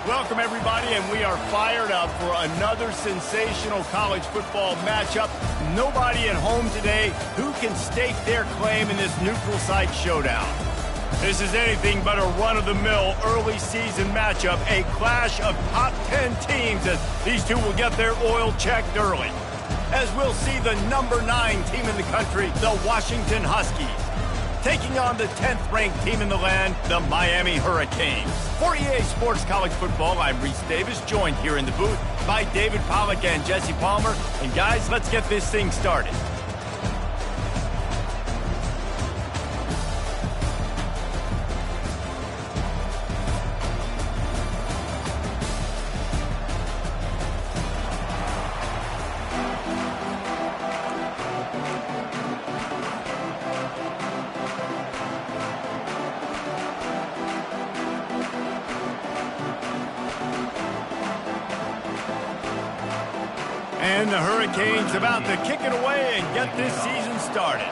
Welcome, everybody, and we are fired up for another sensational college football matchup. Nobody at home today who can stake their claim in this neutral site showdown. This is anything but a run-of-the-mill early season matchup, a clash of top 10 teams as these two will get their oil checked early. As we'll see the number 9 team in the country, the Washington Huskies, taking on the 10th-ranked team in the land, the Miami Hurricanes. For EA Sports College Football, I'm Reese Davis, joined here in the booth by David Pollack and Jesse Palmer. And guys, let's get this thing started. And the Hurricanes about to kick it away and get this season started.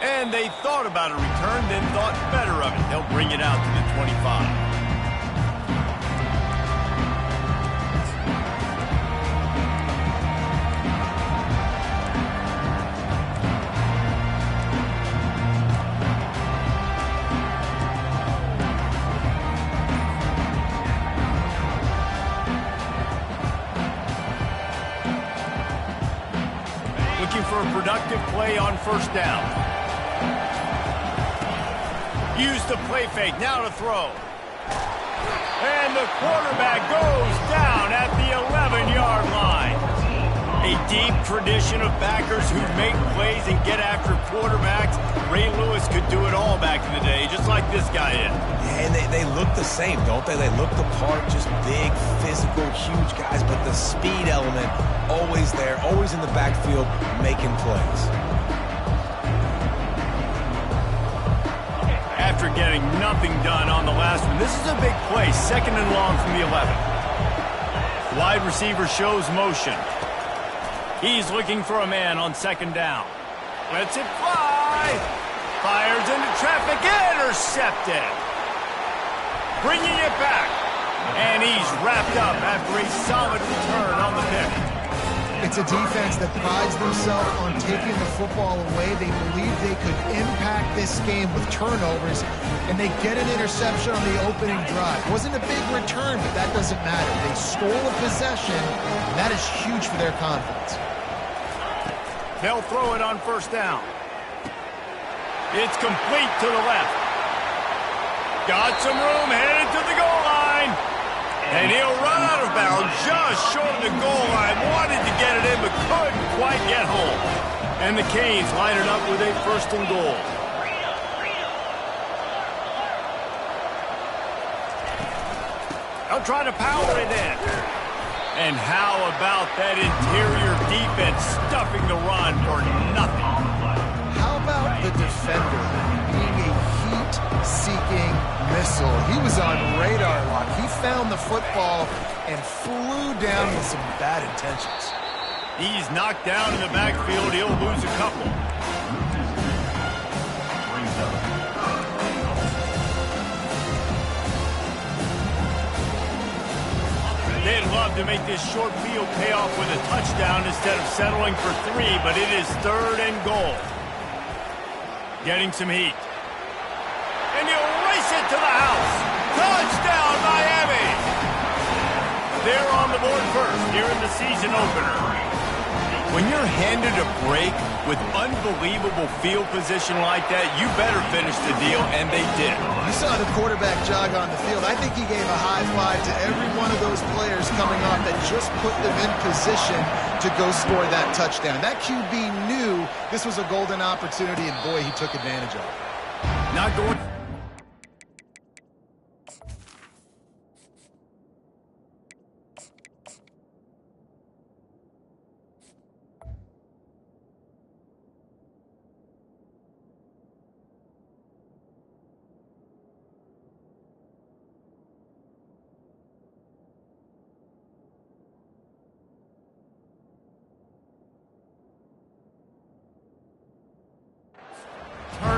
And they thought about a return, then thought better of it. They'll bring it out to the 25. Looking for a productive play on first down. Use the play fake, now to throw. And the quarterback goes down at the 11-yard line. A deep tradition of backers who make plays and get after quarterbacks. Ray Lewis could do it all back in the day, just like this guy is. Yeah, and they look the same, don't they? They look the part, just big, physical, huge guys, but the speed element always there, always in the backfield, making plays. After getting nothing done on the last one, this is a big play, 2nd and long from the 11. Wide receiver shows motion. He's looking for a man on 2nd down. Lets it fly. Fires into traffic, intercepted. Bringing it back. And he's wrapped up after a solid return on the pick. It's a defense that prides themselves on taking the football away. They believe they could impact this game with turnovers, and they get an interception on the opening drive. Wasn't a big return, but that doesn't matter. They stole a possession, and that is huge for their confidence. They'll throw it on first down. It's complete to the left. Got some room, headed to the goal line. And he'll run out of bounds just short of the goal line. Wanted to get it in, but couldn't quite get home. And the Canes line it up with a 1st and goal. They'll try to power it in. And how about that interior defense stuffing the run for nothing? How about the defender being a heat-seeking missile? He was on radar lock. He found the football and flew down with some bad intentions. He's knocked down in the backfield. He'll lose a couple. They'd love to make this short field pay off with a touchdown instead of settling for 3, but it is 3rd and goal. Getting some heat. And he'll race it to the house. Touchdown, Miami! They're on the board first here in the season opener. When you're handed a break with unbelievable field position like that, you better finish the deal, and they did. You saw the quarterback jog on the field. I think he gave a high five to every one of those players coming off that just put them in position to go score that touchdown. That QB knew this was a golden opportunity, and boy, he took advantage of it. Not going...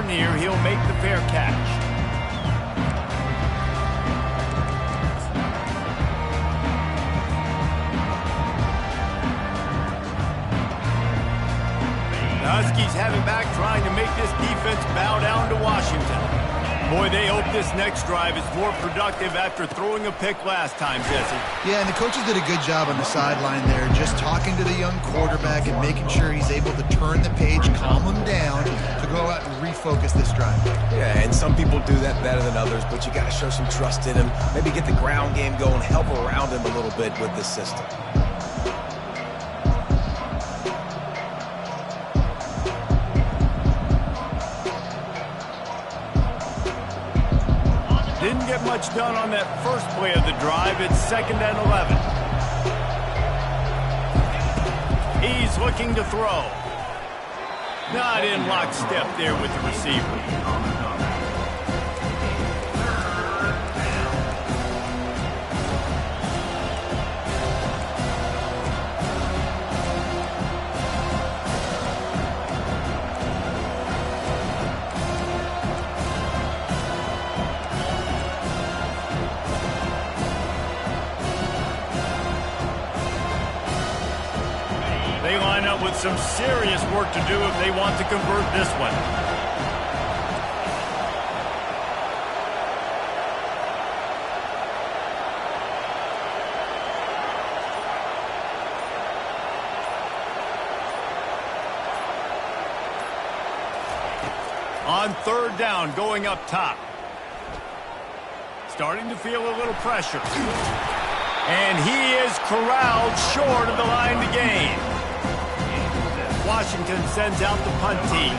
near, he'll make the fair catch. The Huskies have it back, trying to make this defense bow down to Washington. Boy, they hope this next drive is more productive after throwing a pick last time, Jesse. Yeah, and the coaches did a good job on the sideline there, just talking to the young quarterback and making sure he's able to turn the page, calm him down, to go out and refocus this drive. Yeah, and some people do that better than others, but you got to show some trust in him. Maybe get the ground game going, help around him a little bit with this system. Didn't get much done on that first play of the drive. It's 2nd and 11. He's looking to throw. Not in lockstep there with the receiver. They line up with some serious work to do if they want to convert this one. On 3rd down, going up top. Starting to feel a little pressure. And he is corralled short of the line to gain. Washington sends out the punt team.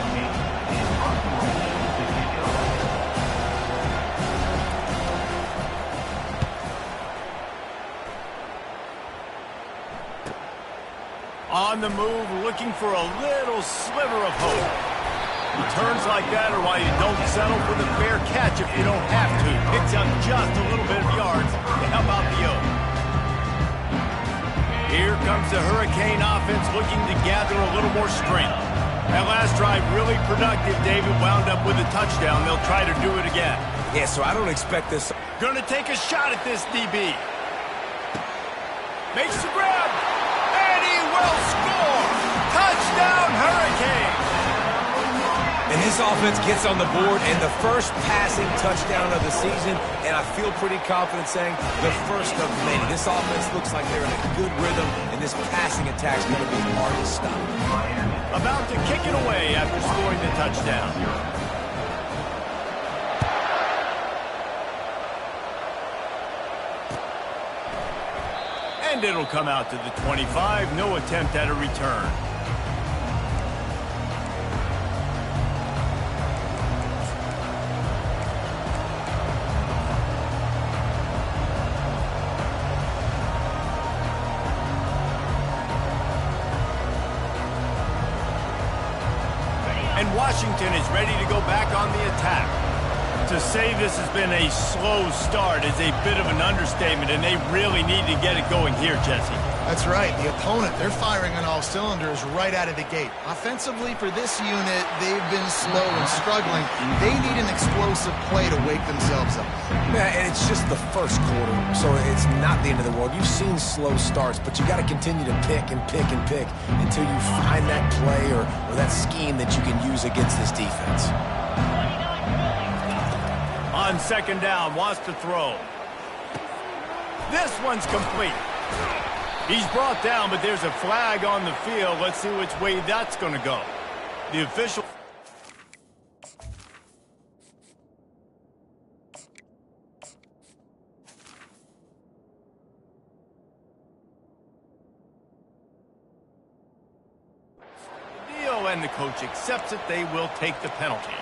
On the move, looking for a little sliver of hope. Returns like that are why you don't settle for the fair catch if you don't have to. Picks up just a little bit of yards to help out the Oaks. Here comes the Hurricane offense looking to gather a little more strength. That last drive really productive. David wound up with a touchdown. They'll try to do it again. Yeah, so I don't expect this. Gonna take a shot at this DB. Makes the grab. And he will score. Touchdown Hurricane. And this offense gets on the board and the first passing touchdown of the season, and I feel pretty confident saying the first of many. This offense looks like they're in a good rhythm, and this passing attack is going to be hard to stop. About to kick it away after scoring the touchdown. And it'll come out to the 25. No attempt at a return. And Washington is ready to go back on the attack. To say this has been a slow start is a bit of an understatement, and they really need to get it going here, Jesse. That's right. The opponent, they're firing on all cylinders right out of the gate. Offensively, for this unit, they've been slow and struggling. They need an explosive play to wake themselves up. Yeah, and it's just the first quarter, so it's not the end of the world. You've seen slow starts, but you got to continue to pick and pick and pick until you find that play or that scheme that you can use against this defense. On 2nd down, wants to throw. This one's complete. He's brought down, but there's a flag on the field. Let's see which way that's going to go. The official... deal, and the coach accepts it. They will take the penalty.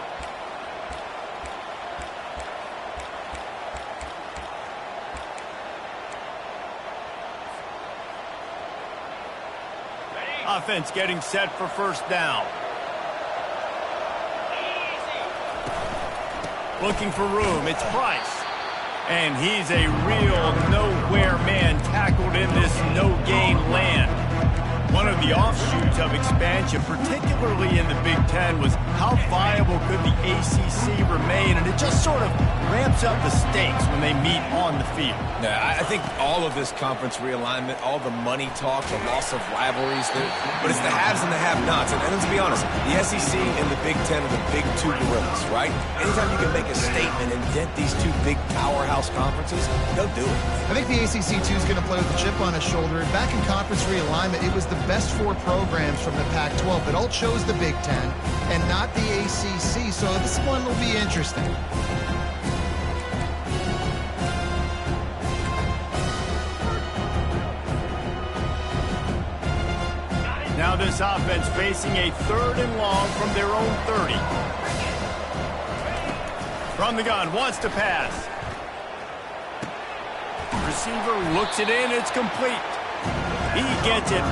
Offense getting set for 1st down. Looking for room. It's Price. And he's a real nowhere man tackled in this no-gain land. One of the offshoots of expansion, particularly in the Big Ten, was how viable could the just sort of ramps up the stakes when they meet on the field. Yeah, I think all of this conference realignment, all the money talk, the loss of rivalries, but it's the haves and the have-nots. And let's be honest, the SEC and the Big Ten are the big two gorillas, right? Anytime you can make a statement and dent these two big powerhouse conferences, they'll do it. I think the ACC, too, is going to play with a chip on his shoulder. And back in conference realignment, it was the best 4 programs from the Pac-12 that all chose the Big Ten and not the ACC. So this one will be interesting. Now this offense facing a 3rd and long from their own 30. From the gun, wants to pass. Receiver looks it in, it's complete. He gets it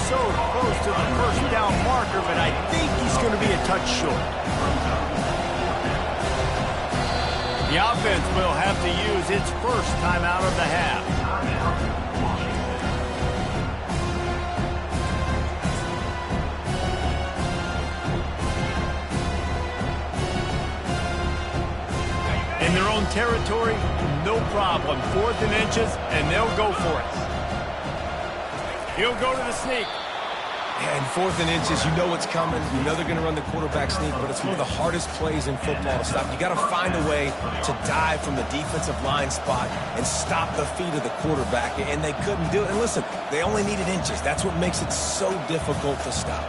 so close to the first down marker, but I think he's going to be a touch short. The offense will have to use its first timeout of the half. In their own territory, no problem. 4th and inches, and they'll go for it. He'll go to the sneak. And 4th and inches, you know what's coming. You know they're going to run the quarterback sneak, but it's one of the hardest plays in football to stop. You got to find a way to dive from the defensive line spot and stop the feet of the quarterback, and they couldn't do it. And listen, they only needed inches. That's what makes it so difficult to stop.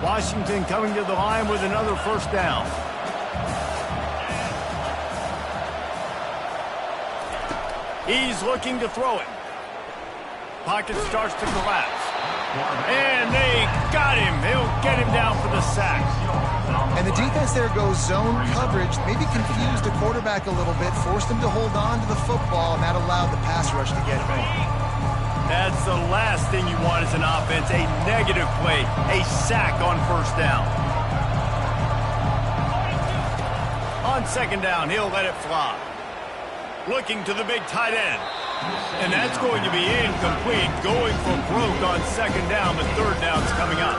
Washington coming to the line with another first down. He's looking to throw it. Pocket starts to collapse. And they got him. He'll get him down for the sack. And the defense there goes zone coverage, maybe confused the quarterback a little bit, forced him to hold on to the football, and that allowed the pass rush to get going. That's the last thing you want as an offense, a negative play, a sack on first down. On second down, he'll let it fly. Looking to the big tight end. And that's going to be incomplete, going for broke on second down, but third down's coming up.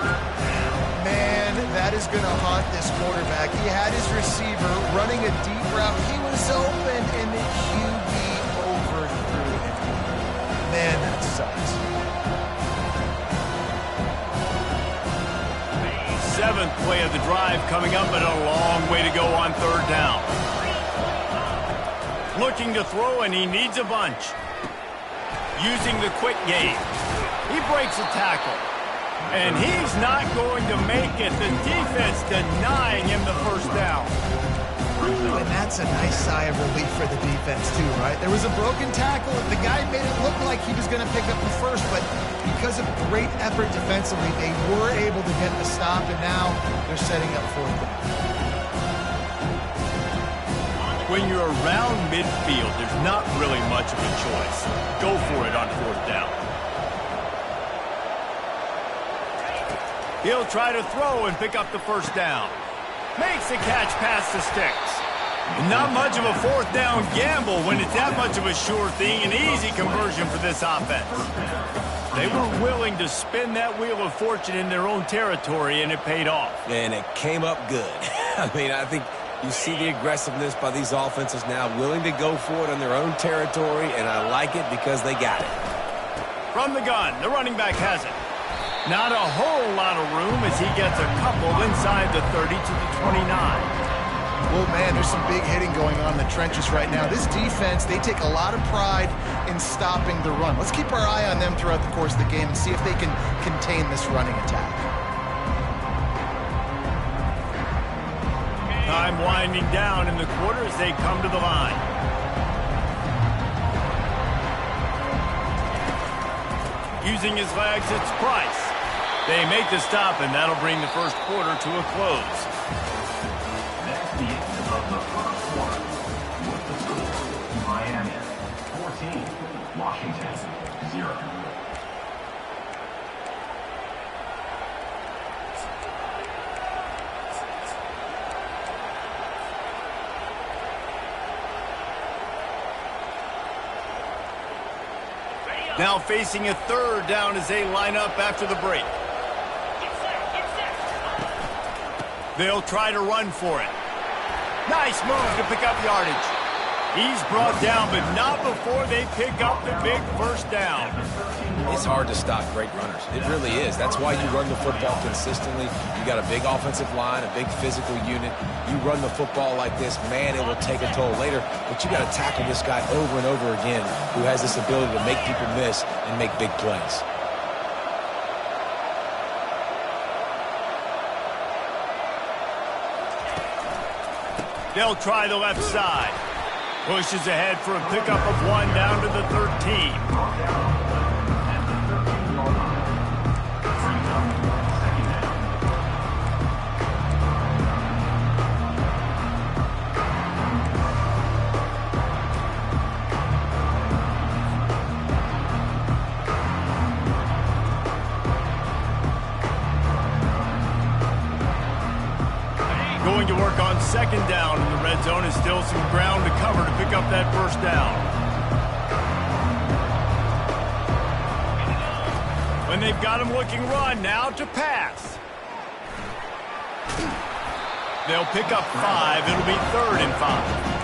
Man, that is going to haunt this quarterback. He had his receiver running a deep route. He was open, and the QB overthrew him. Man, that sucks. 7th play of the drive coming up, but a long way to go on third down. Looking to throw, and he needs a bunch. Using the quick game. He breaks a tackle. And he's not going to make it. The defense denying him the first down. And that's a nice sigh of relief for the defense, too, right? There was a broken tackle. The guy made it look like he was going to pick up the first, but because of great effort defensively, they were able to get the stop, and now they're setting up fourth down. When you're around midfield, there's not really much of a choice. Go for it on fourth down. He'll try to throw and pick up the first down. Makes the catch past the sticks. Not much of a fourth down gamble when it's that much of a sure thing, an easy conversion for this offense. They were willing to spin that wheel of fortune in their own territory, and it paid off. And it came up good. I mean, I think you see the aggressiveness by these offenses now, willing to go for it on their own territory, and I like it because they got it. From the gun, the running back has it. Not a whole lot of room as he gets a couple inside the 30 to the 29. Well, man, there's some big hitting going on in the trenches right now. This defense, they take a lot of pride in stopping the run. Let's keep our eye on them throughout the course of the game and see if they can contain this running attack. Time winding down in the quarter as they come to the line. Using his legs, it's Price. They make the stop, and that'll bring the first quarter to a close. That's the end of the first quarter. With the score, Miami 14, Washington 0. Now facing a third down as they line up after the break. They'll try to run for it. Nice move to pick up yardage. He's brought down, but not before they pick up the big first down. It's hard to stop great runners. It really is. That's why you run the football consistently. You got a big offensive line, a big physical unit. You run the football like this, man, it will take a toll later. But you got to tackle this guy over and over again who has this ability to make people miss and make big plays. They'll try the left side. Pushes ahead for a pickup of 1 down to the 13. Going to work on second down in the red zone, and still some ground to cover to pick up that first down. When they've got him looking run, now to pass. They'll pick up 5. It'll be 3rd and 5.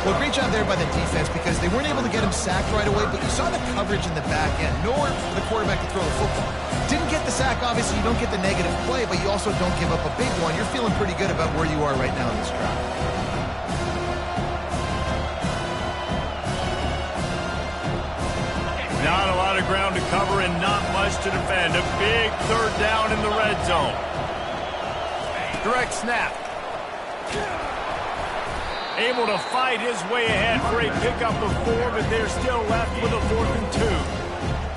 Well, great job there by the defense because they weren't able to get him sacked right away, but you saw the coverage in the back end. Nowhere for the quarterback to throw the football. Didn't get the sack, obviously. You don't get the negative play, but you also don't give up a big one. You're feeling pretty good about where you are right now in this drive. Not a lot of ground to cover and not much to defend. A big 3rd down in the red zone. Direct snap. Able to fight his way ahead for a pickup of 4, but they're still left with a 4th and 2.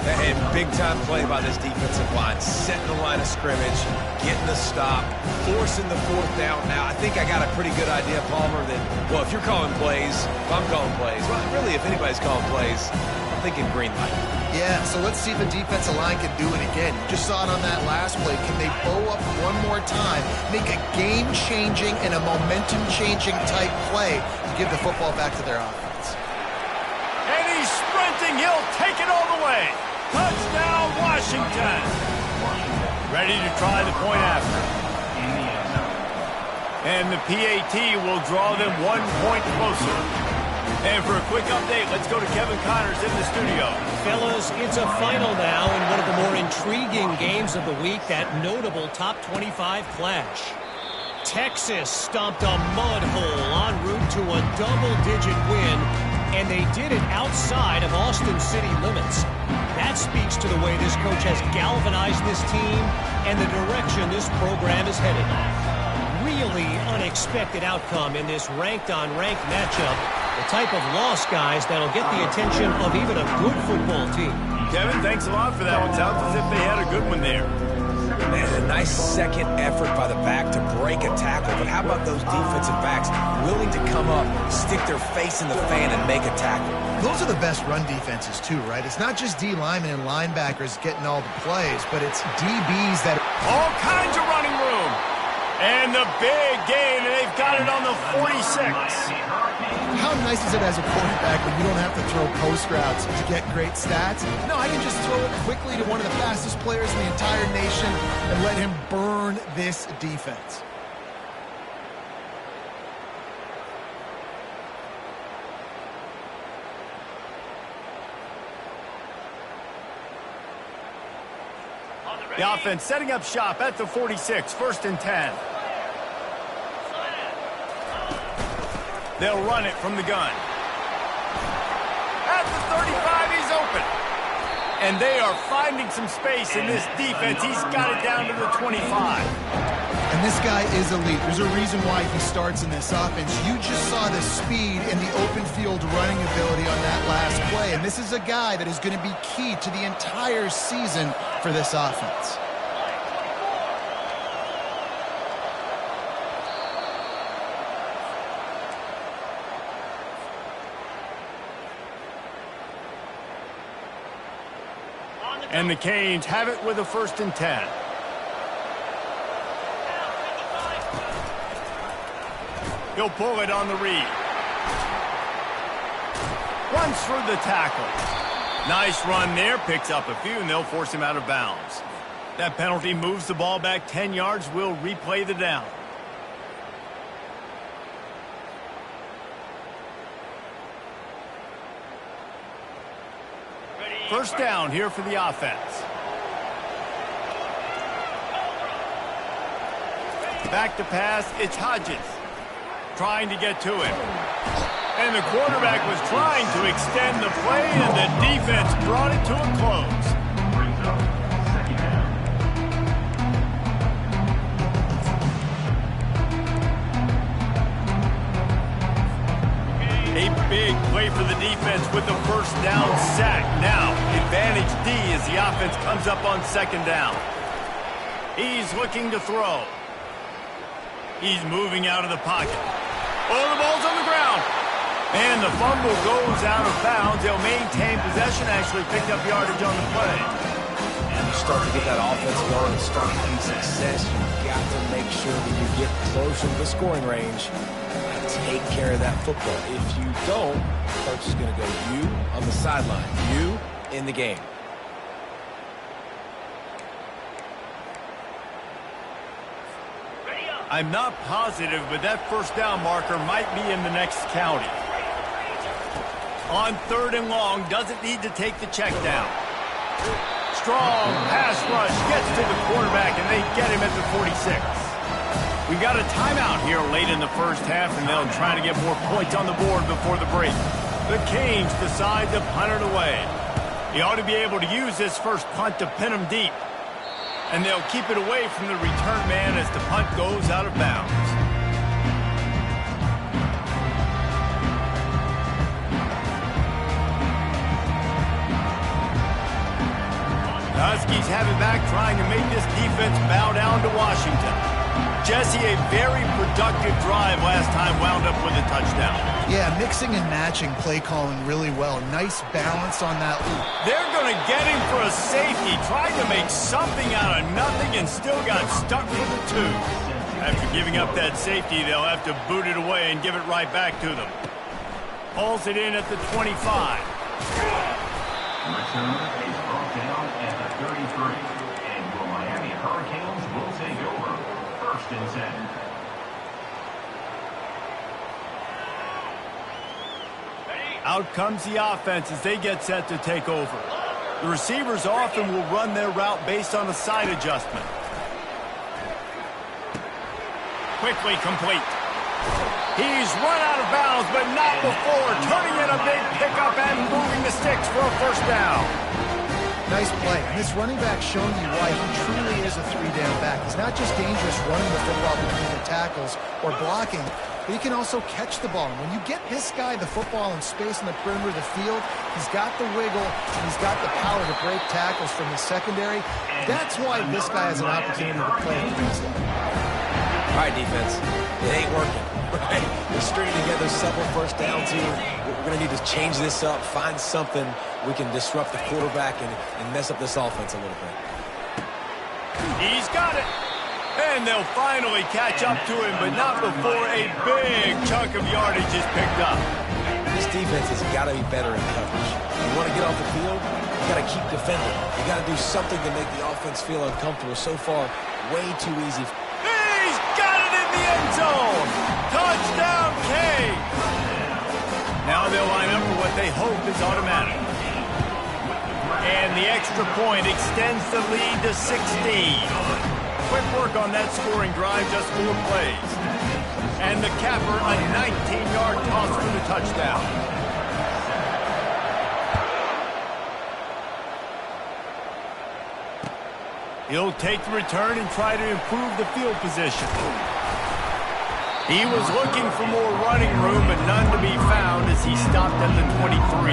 And big-time play by this defensive line. Setting the line of scrimmage, getting the stop, forcing the 4th down. Now, I think I got a pretty good idea, Palmer, that, well, if you're calling plays, if I'm calling plays, well, really, if anybody's calling plays, I'm thinking green light. Yeah, so let's see if the defensive line can do it again. You just saw it on that last play. Can they bow up one more time, make a game-changing and a momentum-changing type play to give the football back to their offense? And he's sprinting. He'll take it all the way. Touchdown, Washington. Ready to try the point after. And the PAT will draw them 1 point closer. And for a quick update, let's go to Kevin Connors in the studio. Fellas, it's a final now in one of the more intriguing games of the week, that notable top 25 clash. Texas stomped a mud hole en route to a double-digit win, and they did it outside of Austin City limits. That speaks to the way this coach has galvanized this team and the direction this program is headed. Really unexpected outcome in this ranked-on-ranked matchup. The type of loss, guys, that'll get the attention of even a good football team. Kevin, thanks a lot for that one. Sounds as if they had a good one there. Man, a nice second effort by the back to break a tackle. But how about those defensive backs willing to come up, stick their face in the fan, and make a tackle? Those are the best run defenses, too, right? It's not just D linemen and linebackers getting all the plays, but it's DBs that... All kinds of running room. And the big gain, and they've got it on the 46. How nice is it as a quarterback when you don't have to throw post routes to get great stats? No, I can just throw it quickly to one of the fastest players in the entire nation and let him burn this defense. The offense setting up shop at the 46, 1st and 10. They'll run it from the gun. At the 35, he's open. And they are finding some space in this defense. He's got it down to the 25. And this guy is elite. There's a reason why he starts in this offense. You just saw the speed and the open field running ability on that last play. And this is a guy that is going to be key to the entire season for this offense. And the Canes have it with a 1st and 10. He'll pull it on the read. Runs through the tackle. Nice run there. Picks up a few, and they'll force him out of bounds. That penalty moves the ball back 10 yards. We'll replay the down. First down here for the offense. Back to pass, it's Hodges trying to get to him. And the quarterback was trying to extend the play, and the defense brought it to a close. Brings up second down. A big play for the defense with the first down sack. Now, advantage D as the offense comes up on second down. He's looking to throw. He's moving out of the pocket. Oh, the ball's on the ground. And the fumble goes out of bounds. They'll maintain possession, actually picked up yardage on the play. And you start to get that offense going and start to see success. You've got to make sure that you get closer to the scoring range and take care of that football. If you don't, coach is going to go you on the sideline, you in the game. I'm not positive, but that first down marker might be in the next county. On third and long, doesn't need to take the check down. Strong pass rush, gets to the quarterback, and they get him at the 46. We got a timeout here late in the first half, and they'll try to get more points on the board before the break. The Canes decide to punt it away. He ought to be able to use this first punt to pin him deep. And they'll keep it away from the return man as the punt goes out of bounds. Huskies have it back, trying to make this defense bow down to Washington. Jesse, a very productive drive last time, wound up with a touchdown. Yeah, mixing and matching play calling really well. Nice balance on that loop. They're going to get him for a safety, trying to make something out of nothing and still got stuck with the two. After giving up that safety, they'll have to boot it away and give it right back to them. Pulls it in at the 25. Return is brought down at the 33. And your Miami Hurricanes will take over. First and 10. Out comes the offense as they get set to take over. The receivers often will run their route based on a side adjustment. Quickly complete. He's run out of bounds, but not before turning in a big pickup and moving the sticks for a first down. Nice play. And this running back showing you why he truly is a three-down back. He's not just dangerous running the football between the tackles or blocking, but he can also catch the ball. And when you get this guy the football in space in the perimeter of the field, he's got the wiggle, and he's got the power to break tackles from the secondary. That's why this guy has an opportunity to play at the next level. All right, defense, it ain't working. Right? We're stringing together several first downs here. We're going to need to change this up, find something we can disrupt the quarterback and mess up this offense a little bit. He's got it. And they'll finally catch up to him, but not before a big chunk of yardage is picked up. This defense has got to be better in coverage. You want to get off the field, you got to keep defending. You got to do something to make the offense feel uncomfortable. So far, way too easy. He's got it in the end zone. Touchdown, Canes. Now they'll line up for what they hope is automatic. And the extra point extends the lead to 16. Quick work on that scoring drive, just 4 plays. And the capper, a 19-yard toss for the touchdown. He'll take the return and try to improve the field position. He was looking for more running room, but none to be found as he stopped at the 23.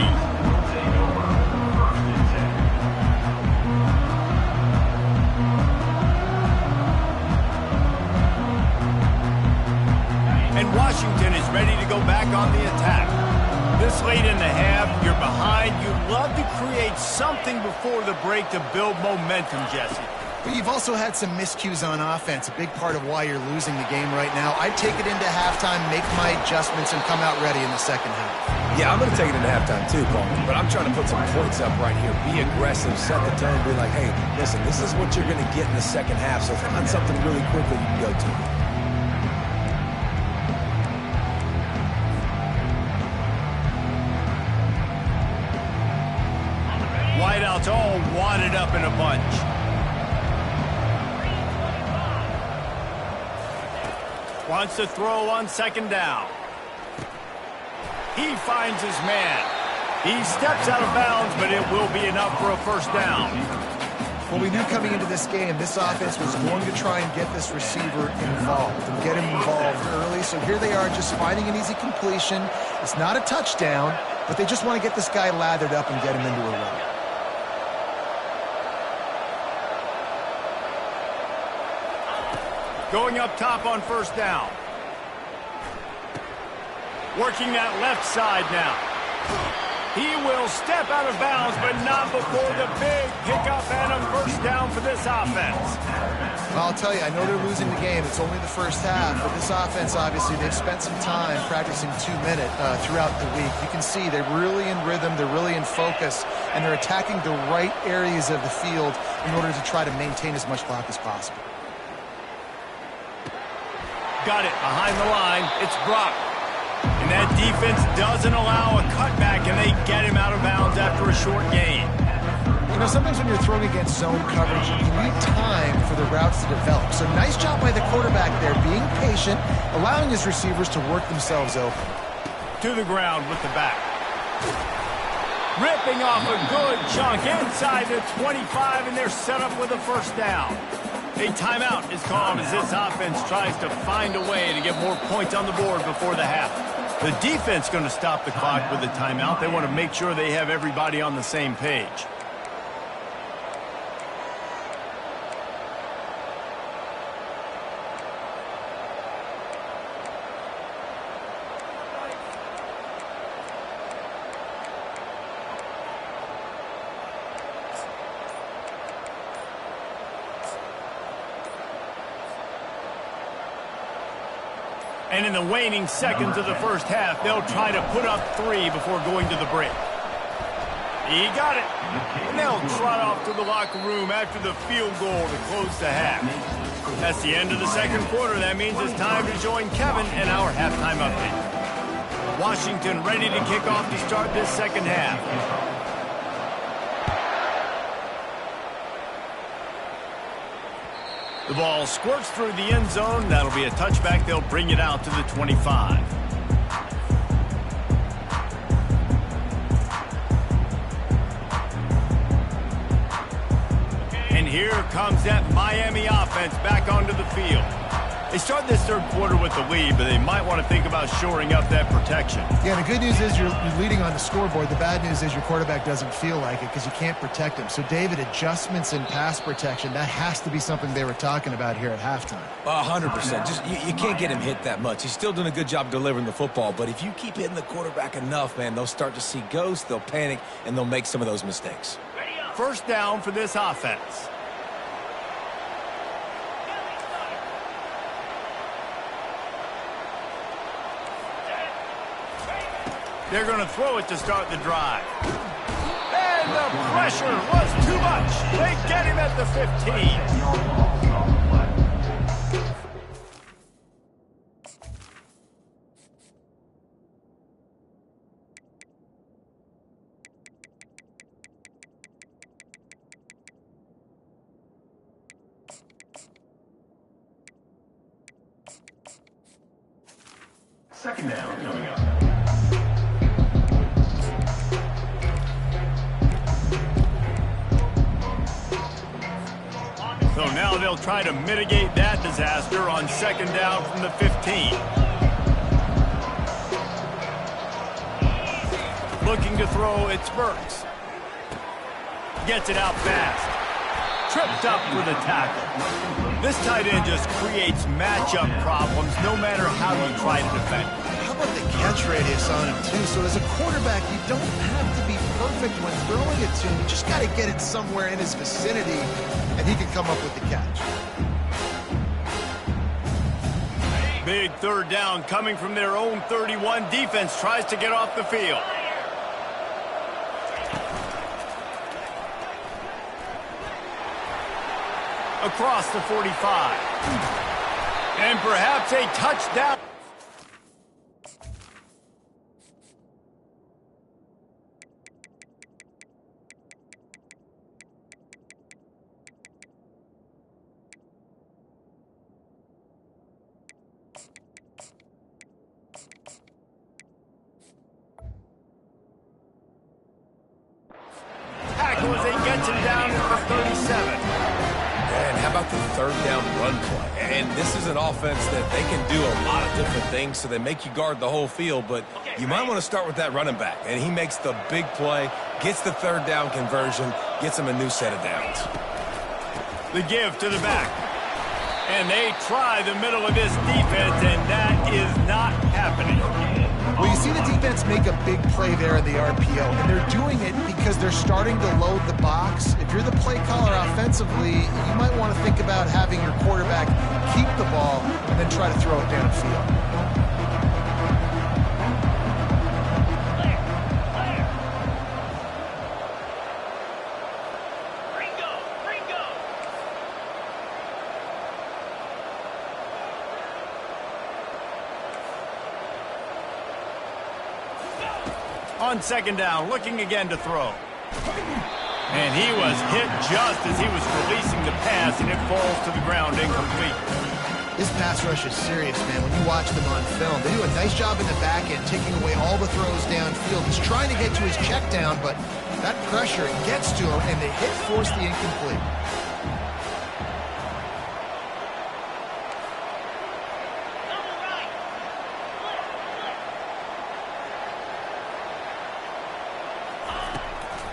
And Washington is ready to go back on the attack. This late in the half, you're behind. You'd love to create something before the break to build momentum, Jesse. But you've also had some miscues on offense, a big part of why you're losing the game right now. I'd take it into halftime, make my adjustments, and come out ready in the second half. Yeah, I'm going to take it into halftime too, Paul. But I'm trying to put some points up right here. Be aggressive, set the tone, be like, hey, listen, this is what you're going to get in the second half, so find something really quickly you can go to. it's all wadded up in a bunch. Wants to throw on second down. He finds his man. He steps out of bounds, but it will be enough for a first down. Well, we knew coming into this game, this offense was going to try and get this receiver involved and get him involved early. So here they are just finding an easy completion. It's not a touchdown, but they just want to get this guy lathered up and get him into a run. Going up top on first down. Working that left side now. He will step out of bounds, but not before the big pickup and a first down for this offense. Well, I'll tell you, I know they're losing the game. It's only the first half, but this offense, obviously, they've spent some time practicing 2-minute throughout the week. You can see they're really in rhythm, they're really in focus, and they're attacking the right areas of the field in order to try to maintain as much clock as possible. Got it behind the line. It's Brock. And that defense doesn't allow a cutback, and they get him out of bounds after a short gain. You know, sometimes when you're throwing against zone coverage, you need time for the routes to develop. So nice job by the quarterback there, being patient, allowing his receivers to work themselves open. To the ground with the back. Ripping off a good chunk inside the 25, and they're set up with a first down. A timeout is called as this offense tries to find a way to get more points on the board before the half. The defense going to stop the clock with a timeout. They want to make sure they have everybody on the same page. And in the waning seconds of the first half, they'll try to put up 3 before going to the break. He got it. And they'll trot off to the locker room after the field goal to close the half. That's the end of the second quarter. That means it's time to join Kevin and our halftime update. Washington ready to kick off to start this second half. The ball squirts through the end zone. That'll be a touchback. They'll bring it out to the 25. And here comes that Miami offense back onto the field. They start this third quarter with the lead, but they might want to think about shoring up that protection. Yeah, the good news is you're leading on the scoreboard. The bad news is your quarterback doesn't feel like it because you can't protect him. So, David, adjustments in pass protection, that has to be something they were talking about here at halftime. 100%. Just you can't get him hit that much. He's still doing a good job delivering the football, but if you keep hitting the quarterback enough, man, they'll start to see ghosts, they'll panic, and they'll make some of those mistakes. First down for this offense. They're going to throw it to start the drive. And the pressure was too much. They get him at the 15. Second down coming up. So now they'll try to mitigate that disaster on second down from the 15. Looking to throw, it's Burks. Gets it out fast. Tripped up for the tackle. This tight end just creates matchup problems no matter how you try to defend. How about the catch radius on him, too? So as a quarterback, you don't have to be perfect when throwing it to him. You just got to get it somewhere in his vicinity, and he can come up with the catch. Big third down coming from their own 31. Defense tries to get off the field. Across the 45. And perhaps a touchdown. about the third down run play? And this is an offense that they can do a lot of different things, so they make you guard the whole field, but you might want to start with that running back. And he makes the big play, gets the third down conversion, gets him a new set of downs. The give to the back. And they try the middle of this defense, and that is not happening. Well, you see the defense make a big play there in the RPO, and they're doing it because they're starting to load the box. If you're the play caller offensively, you might want to think about having your quarterback keep the ball and then try to throw it downfield. On second down, looking again to throw. And he was hit just as he was releasing the pass, and it falls to the ground incomplete. This pass rush is serious, man. When you watch them on film, they do a nice job in the back end, taking away all the throws downfield. He's trying to get to his check down, but that pressure gets to him, and the hit forced the incomplete.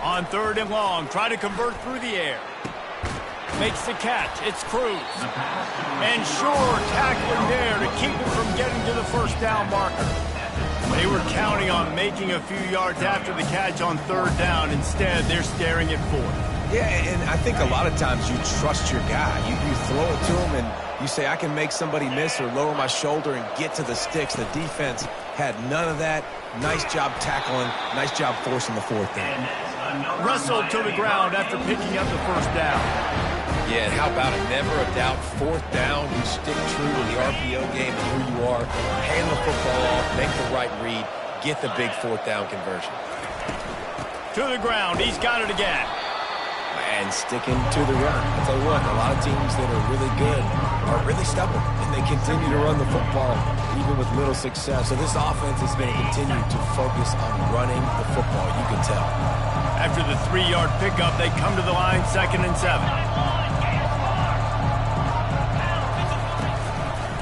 On third and long, try to convert through the air. Makes the catch. It's Cruz. And sure, tackling there to keep him from getting to the first down marker. They were counting on making a few yards after the catch on third down. Instead, they're staring at fourth. Yeah, and I think a lot of times you trust your guy. You throw it to him and you say, I can make somebody miss or lower my shoulder and get to the sticks. The defense had none of that. Nice job tackling. Nice job forcing the fourth down. Wrestled to the ground after picking up the first down. Yeah, and how about it? Never a doubt. Fourth down, you stick true to the RPO game and who you are. Hand the football off, make the right read, get the big fourth down conversion. To the ground, he's got it again. And sticking to the run. I'll tell you what, a lot of teams that are really good are really stubborn, and they continue to run the football even with little success. So this offense is going to continue to focus on running the football, you can tell. After the 3-yard pickup, they come to the line, 2nd and 7.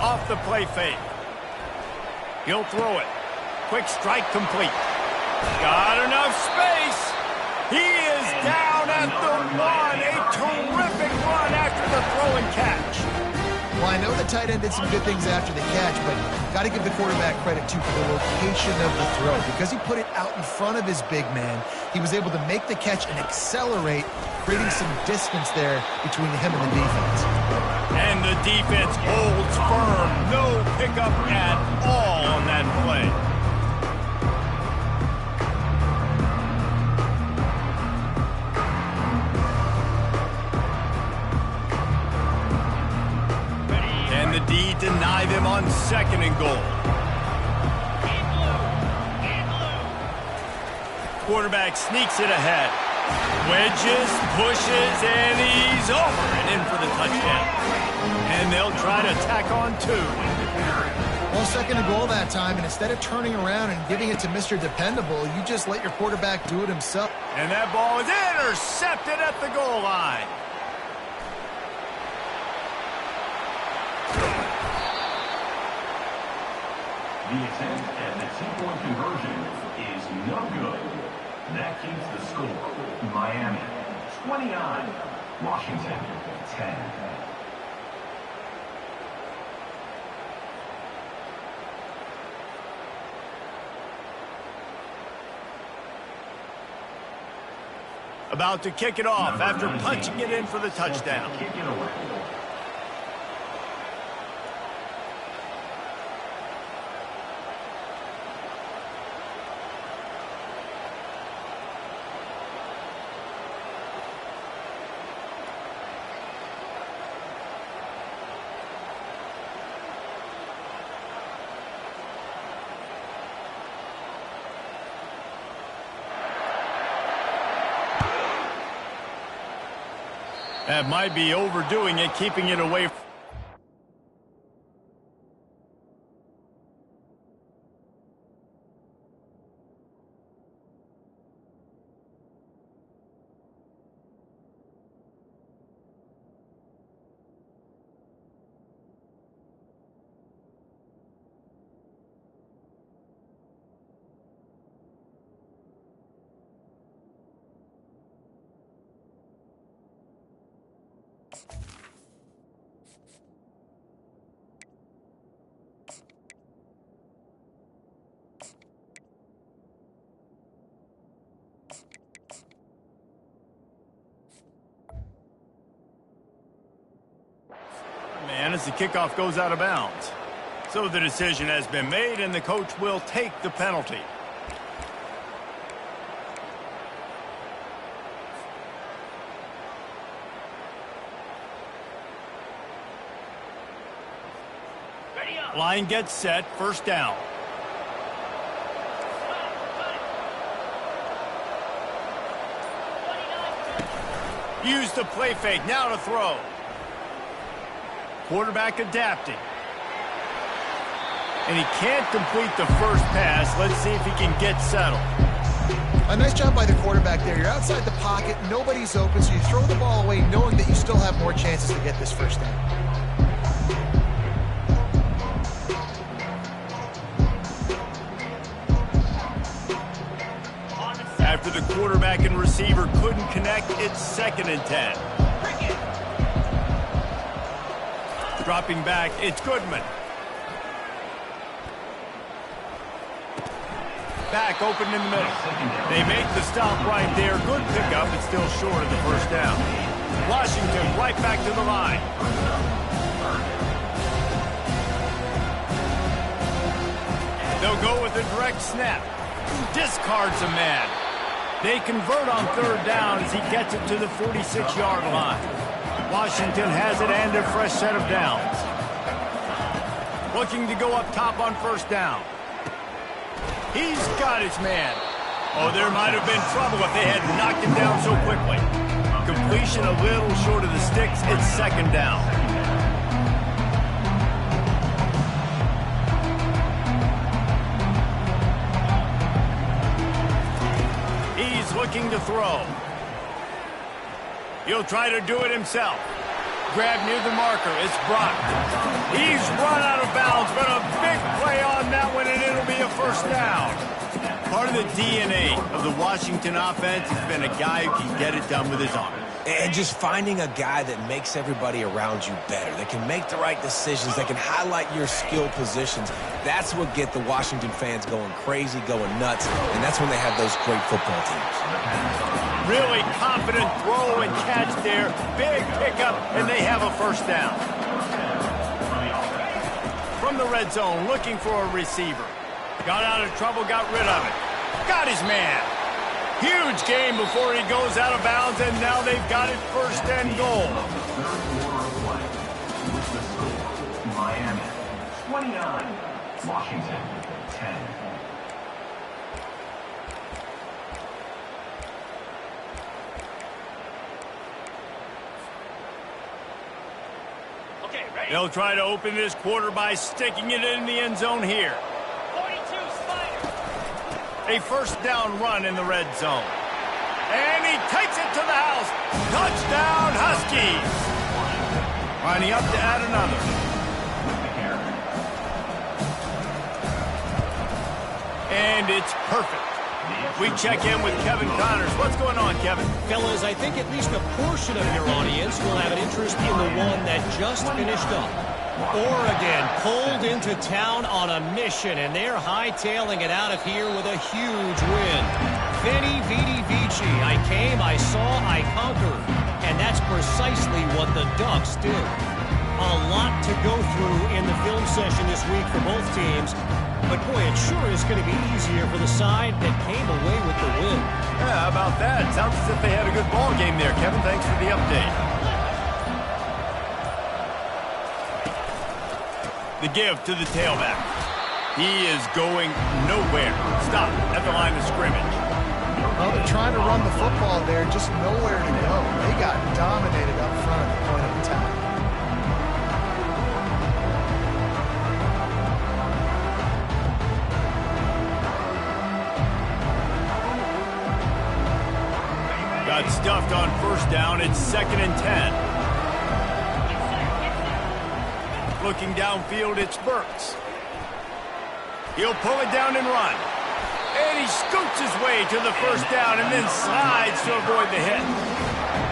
Off the play fake. He'll throw it. Quick strike complete. Got enough space. He is down at the 1. A terrific run after the throw and catch. Well, I know the tight end did some good things after the catch, but got to give the quarterback credit, too, for the location of the throw. Because he put it out in front of his big man, he was able to make the catch and accelerate, creating some distance there between him and the defense. And the defense holds firm. No pickup at all on that play. The D deny them on 2nd and goal. Quarterback sneaks it ahead. Wedges, pushes, and he's over and in for the touchdown. And they'll try to tack on 2. Well, 2nd and goal that time, and instead of turning around and giving it to Mr. Dependable, you just let your quarterback do it himself. And that ball is intercepted at the goal line. The attempt at the 2-point conversion is no good. That keeps the score. Miami 29, Washington 10. About to kick it off after punching it in for the touchdown. Kick it away. That might be overdoing it, keeping it away. Man, as the kickoff goes out of bounds. So the decision has been made, and the coach will take the penalty. Line gets set, first down. Use the play fake, now to throw. Quarterback adapting. And he can't complete the first pass. Let's see if he can get settled. A nice job by the quarterback there. You're outside the pocket, nobody's open, so you throw the ball away knowing that you still have more chances to get this first down. After the quarterback and receiver couldn't connect, it's 2nd and 10. Dropping back, it's Goodman. Back open in the middle. They make the stop right there. Good pickup, but still short of the first down. Washington right back to the line. They'll go with a direct snap. Discards a man. They convert on 3rd down as he gets it to the 46-yard line. Washington has it and a fresh set of downs. Looking to go up top on 1st down. He's got his man. Oh, there might have been trouble if they had knocked him down so quickly. Completion a little short of the sticks. It's 2nd down. He's looking to throw. He'll try to do it himself. Grab near the marker. It's Brock. He's run out of bounds, but a big play on that one, and it'll be a first down. Part of the DNA of the Washington offense has been a guy who can get it done with his arm. And just finding a guy that makes everybody around you better, that can make the right decisions, that can highlight your skill positions. That's what get the Washington fans going crazy, going nuts, and that's when they have those great football teams. Really confident throw and catch there. Big pickup, and they have a first down. From the red zone, looking for a receiver. Got out of trouble, got rid of it. Got his man. Huge game before he goes out of bounds, and now they've got it 1st and goal. Miami 29, Washington 10. They'll try to open this quarter by sticking it in the end zone here. 42, Spider. A first down run in the red zone. And he takes it to the house. Touchdown, Huskies. Lining up to add another. And it's perfect. We check in with Kevin Connors. What's going on, Kevin? Fellas, I think at least a portion of your audience will have an interest in the one that just finished up. Oregon pulled into town on a mission, and they're hightailing it out of here with a huge win. Veni, Vidi, Vici. I came, I saw, I conquered. And that's precisely what the Ducks did. A lot to go through in the film session this week for both teams. But, boy, it sure is going to be easier for the side that came away with the win. Yeah, how about that? Sounds as if they had a good ball game there. Kevin, thanks for the update. The give to the tailback. He is going nowhere. Stop at the line of scrimmage. Well, they're trying to run the football there, just nowhere to go. They got dominated up front at the point of attack. Got stuffed on 1st down. It's 2nd and 10. Looking downfield, it's Burks. He'll pull it down and run. And he scoots his way to the first down and then slides to avoid the hit.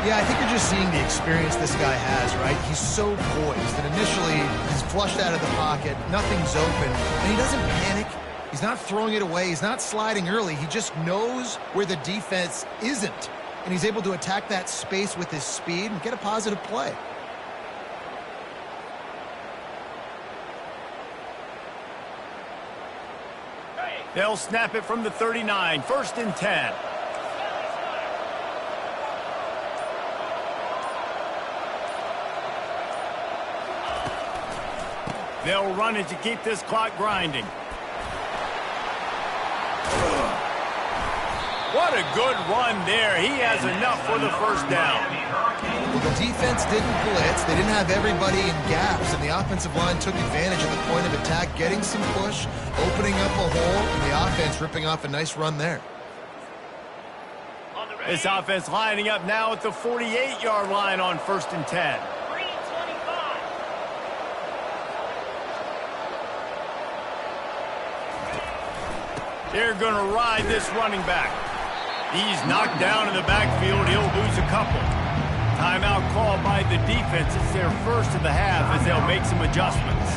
Yeah, I think you're just seeing the experience this guy has, right? He's so poised, and initially he's flushed out of the pocket, nothing's open, and he doesn't panic. He's not throwing it away. He's not sliding early. He just knows where the defense isn't, and he's able to attack that space with his speed and get a positive play. They'll snap it from the 39, 1st and 10. They'll run it to keep this clock grinding. What a good run there. He has enough for the first down. Well, the defense didn't blitz. They didn't have everybody in gaps, and the offensive line took advantage of the point of attack, getting some push, opening up a hole, and the offense ripping off a nice run there. This offense lining up now at the 48-yard line on 1st and 10. They're going to ride this running back. He's knocked down in the backfield. He'll lose a couple. Timeout called by the defense. It's their first of the half as they'll make some adjustments.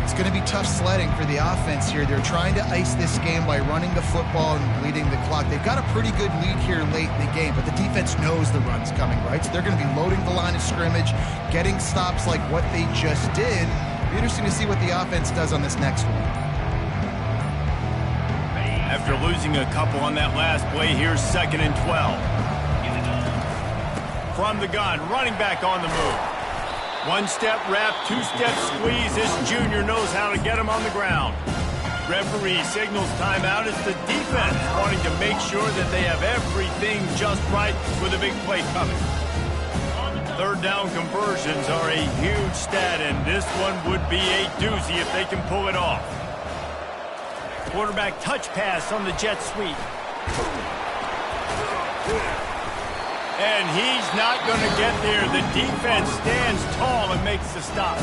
It's going to be tough sledding for the offense here. They're trying to ice this game by running the football and bleeding the clock. They've got a pretty good lead here late in the game, but the defense knows the run's coming, right? So they're going to be loading the line of scrimmage, getting stops like what they just did. It'll be interesting to see what the offense does on this next one. After losing a couple on that last play, here's 2nd and 12. From the gun, running back on the move. One-step wrap, two-step squeeze. This junior knows how to get him on the ground. Referee signals timeout as the defense wanting to make sure that they have everything just right with a big play coming. 3rd down conversions are a huge stat, and this one would be a doozy if they can pull it off. Quarterback touch pass on the jet sweep. And he's not going to get there. The defense stands tall and makes the stop.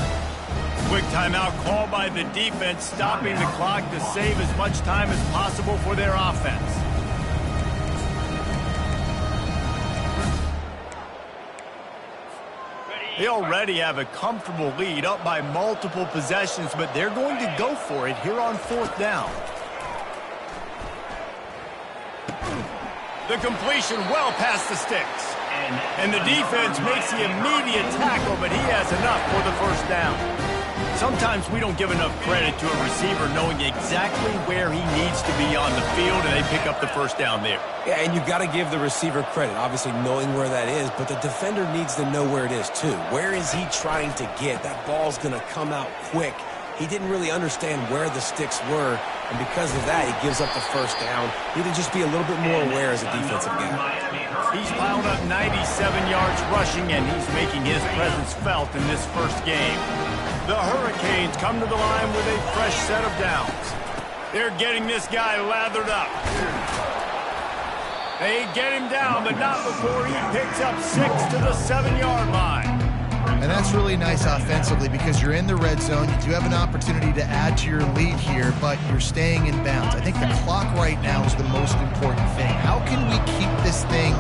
Quick timeout called by the defense, stopping the clock to save as much time as possible for their offense. They already have a comfortable lead, up by multiple possessions, but they're going to go for it here on 4th down. The completion well past the sticks. And the defense makes the immediate tackle, but he has enough for the first down. Sometimes we don't give enough credit to a receiver knowing exactly where he needs to be on the field, and they pick up the first down there. Yeah, and you've got to give the receiver credit, obviously knowing where that is, but the defender needs to know where it is too. Where is he trying to get? That ball's going to come out quick. He didn't really understand where the sticks were, and because of that, he gives up the first down. Need to just be a little bit more aware as a defensive guy. He's piled up 97 yards rushing, and he's making his presence felt in this first game. The Hurricanes come to the line with a fresh set of downs. They're getting this guy lathered up. They get him down, but not before he picks up 6 to the 7-yard line. And that's really nice offensively because you're in the red zone. You do have an opportunity to add to your lead here, but you're staying in bounds. I think the clock right now is the most important thing. How can we keep this thing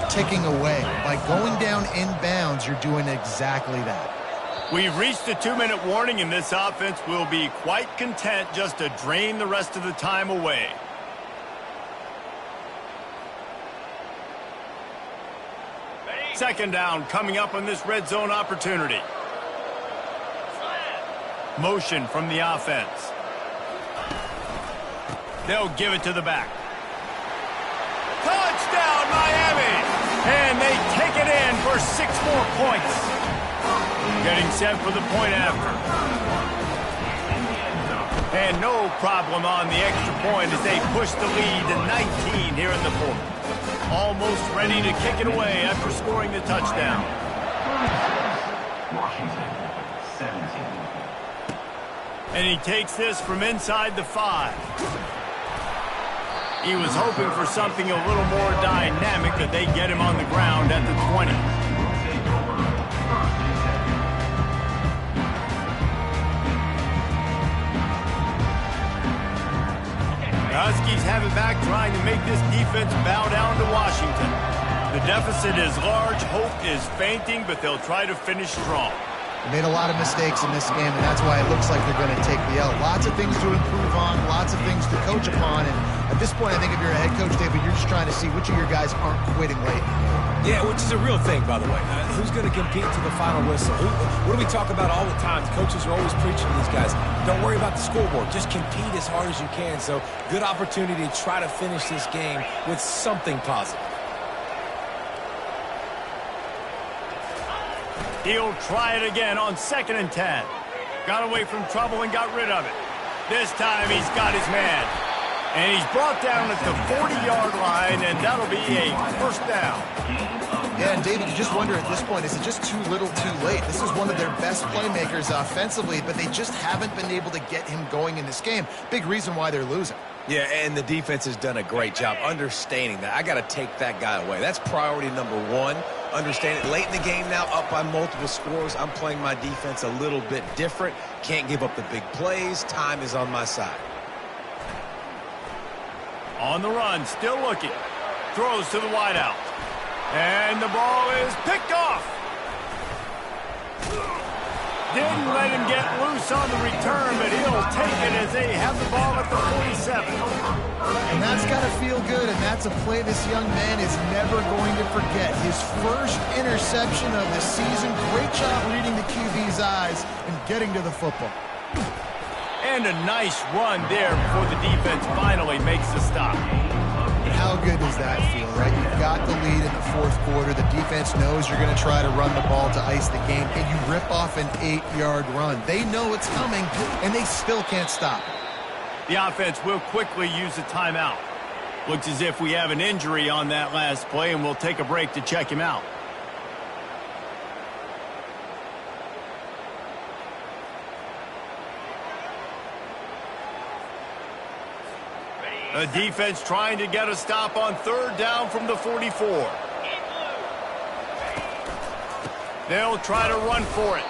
ticking away? By going down in bounds, you're doing exactly that. We've reached the 2-minute warning, and this offense will be quite content just to drain the rest of the time away. Second down coming up on this red zone opportunity. Motion from the offense. They'll give it to the back. Touchdown, Miami! And they take it in for 6 more points. Getting set for the point after. And no problem on the extra point as they push the lead to 19 here in the 4th. Almost ready to kick it away after scoring the touchdown. Washington, 17. And he takes this from inside the 5. He was hoping for something a little more dynamic, but they get him on the ground at the 20. The Huskies have it back, trying to make this defense bow down to Washington. The The deficit is large. Hope is fainting, but they'll try to finish strong. They made a lot of mistakes in this game, and that's why it looks like they're going to take the L. Lots of things to improve on, lots of things to coach upon, and at this point, I think if you're a head coach, David, you're just trying to see which of your guys aren't quitting late. Yeah, which is a real thing, by the way. Who's going to compete to the final whistle? What do we talk about all the time? The coaches are always preaching to these guys. Don't worry about the scoreboard. Just compete as hard as you can. So, good opportunity to try to finish this game with something positive. He'll try it again on 2nd and 10. Got away from trouble and got rid of it. This time he's got his man. And he's brought down at the 40-yard line, and that'll be a first down. Yeah, and David, you just wonder at this point, is it just too little too late? This is one of their best playmakers offensively, but they just haven't been able to get him going in this game. Big reason why they're losing. Yeah, and the defense has done a great job understanding that. I got to take that guy away. That's priority number one. Understand it. Late in the game now, up by multiple scores. I'm playing my defense a little bit different. Can't give up the big plays. Time is on my side. On the run, still looking. Throws to the wideout. And the ball is picked off. Didn't let him get loose on the return, but he'll take it as they have the ball at the 47. And that's got to feel good, and that's a play this young man is never going to forget. His first interception of the season. Great job reading the QB's eyes and getting to the football. And a nice run there before the defense finally makes the stop. And how good does that feel, right? You've got the lead in the 4th quarter. The defense knows you're going to try to run the ball to ice the game, and you rip off an 8-yard run. They know it's coming, and they still can't stop it. The offense will quickly use a timeout. Looks as if we have an injury on that last play, and we'll take a break to check him out. The defense trying to get a stop on 3rd down from the 44. They'll try to run for it.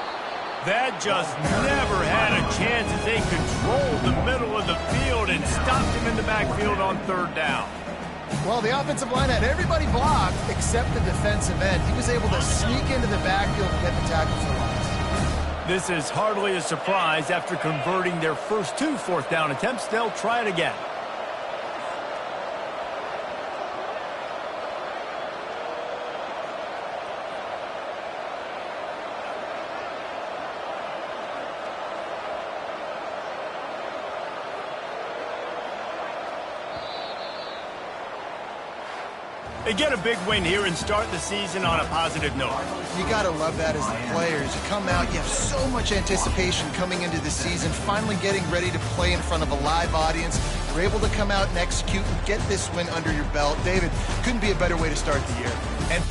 That just never had a chance as they controlled the middle of the field and stopped him in the backfield on 3rd down. Well, the offensive line had everybody blocked except the defensive end. He was able to sneak into the backfield and get the tackle for loss. This is hardly a surprise. After converting their first 2 4th down attempts, they'll try it again. They get a big win here and start the season on a positive note. You got to love that as the players. You come out, you have so much anticipation coming into the season, finally getting ready to play in front of a live audience. You're able to come out and execute and get this win under your belt. David, couldn't be a better way to start the year. And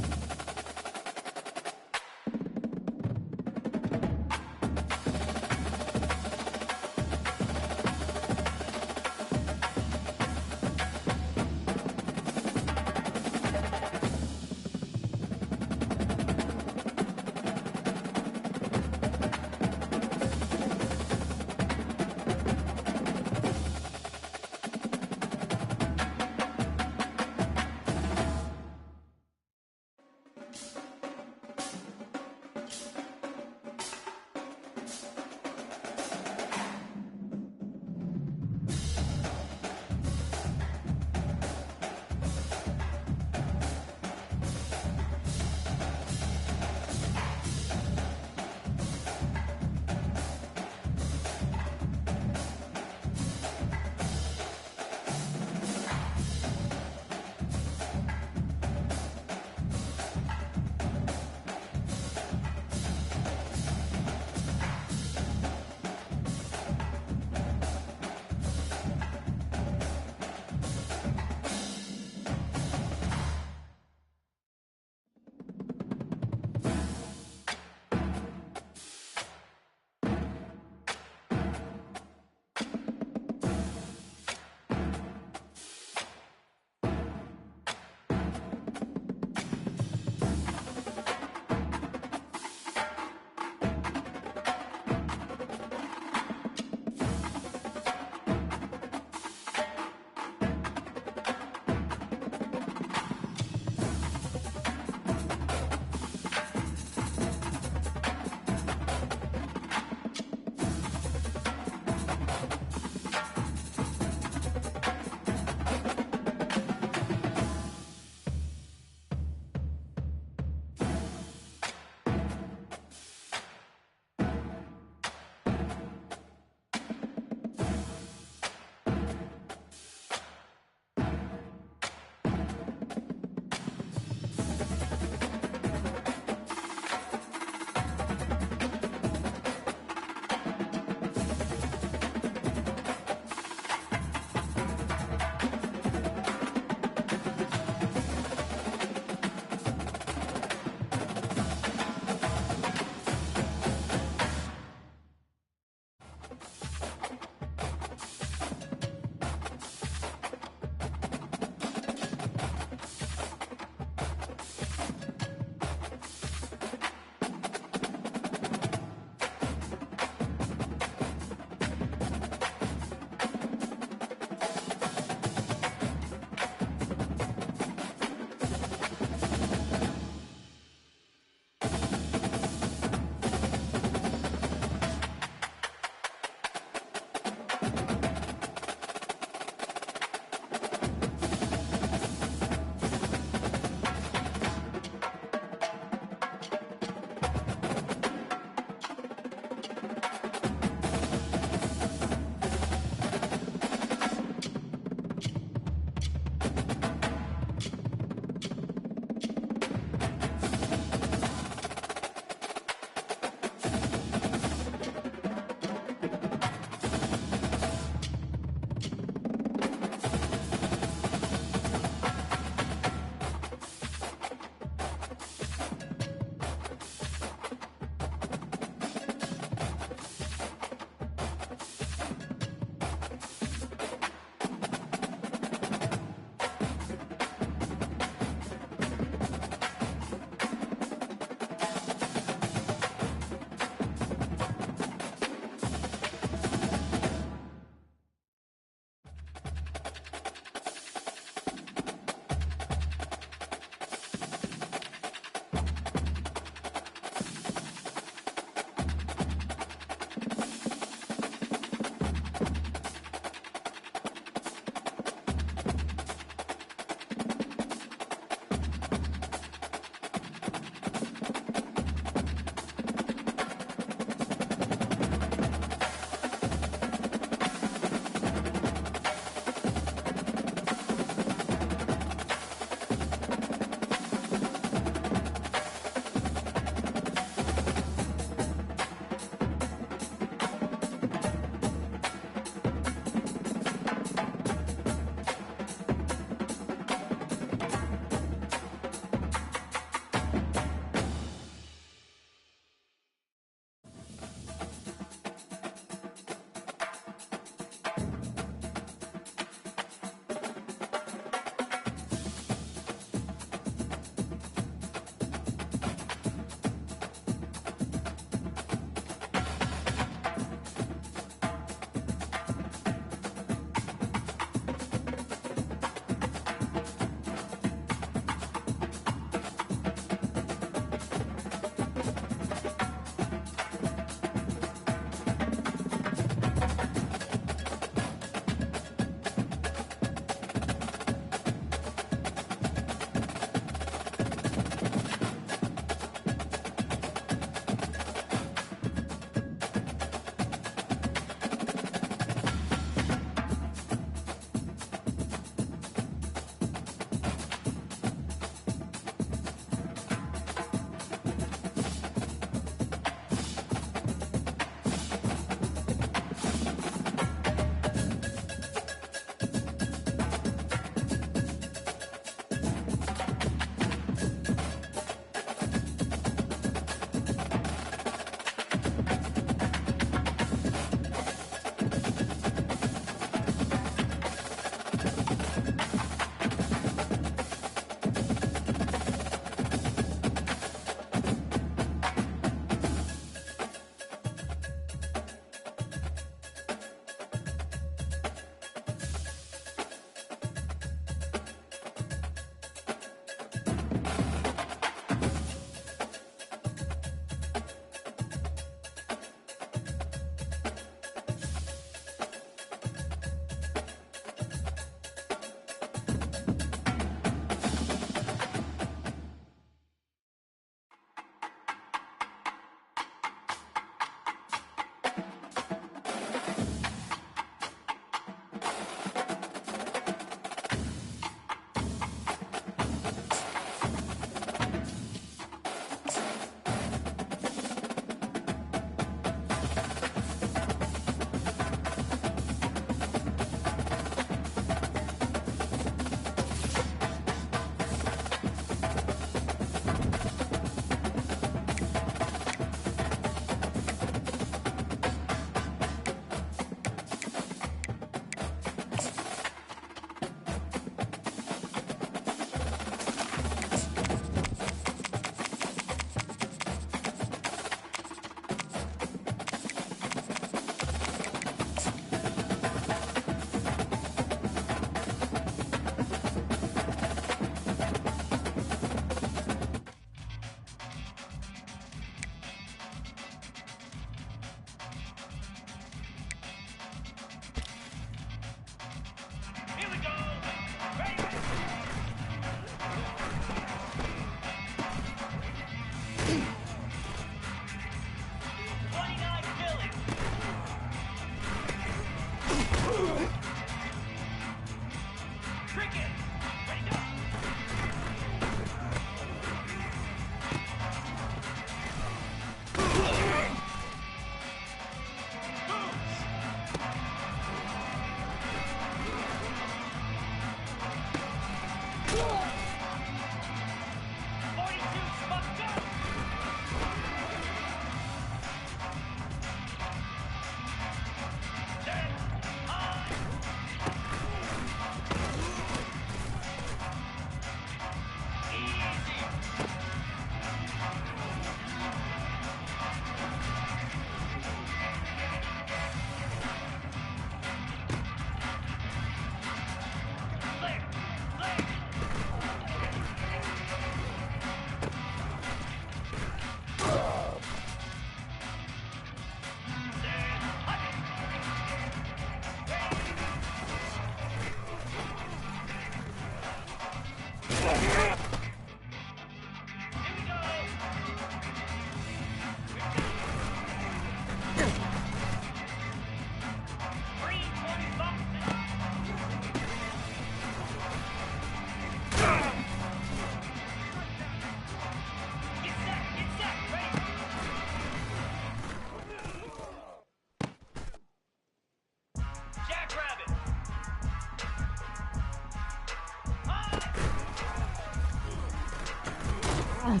Here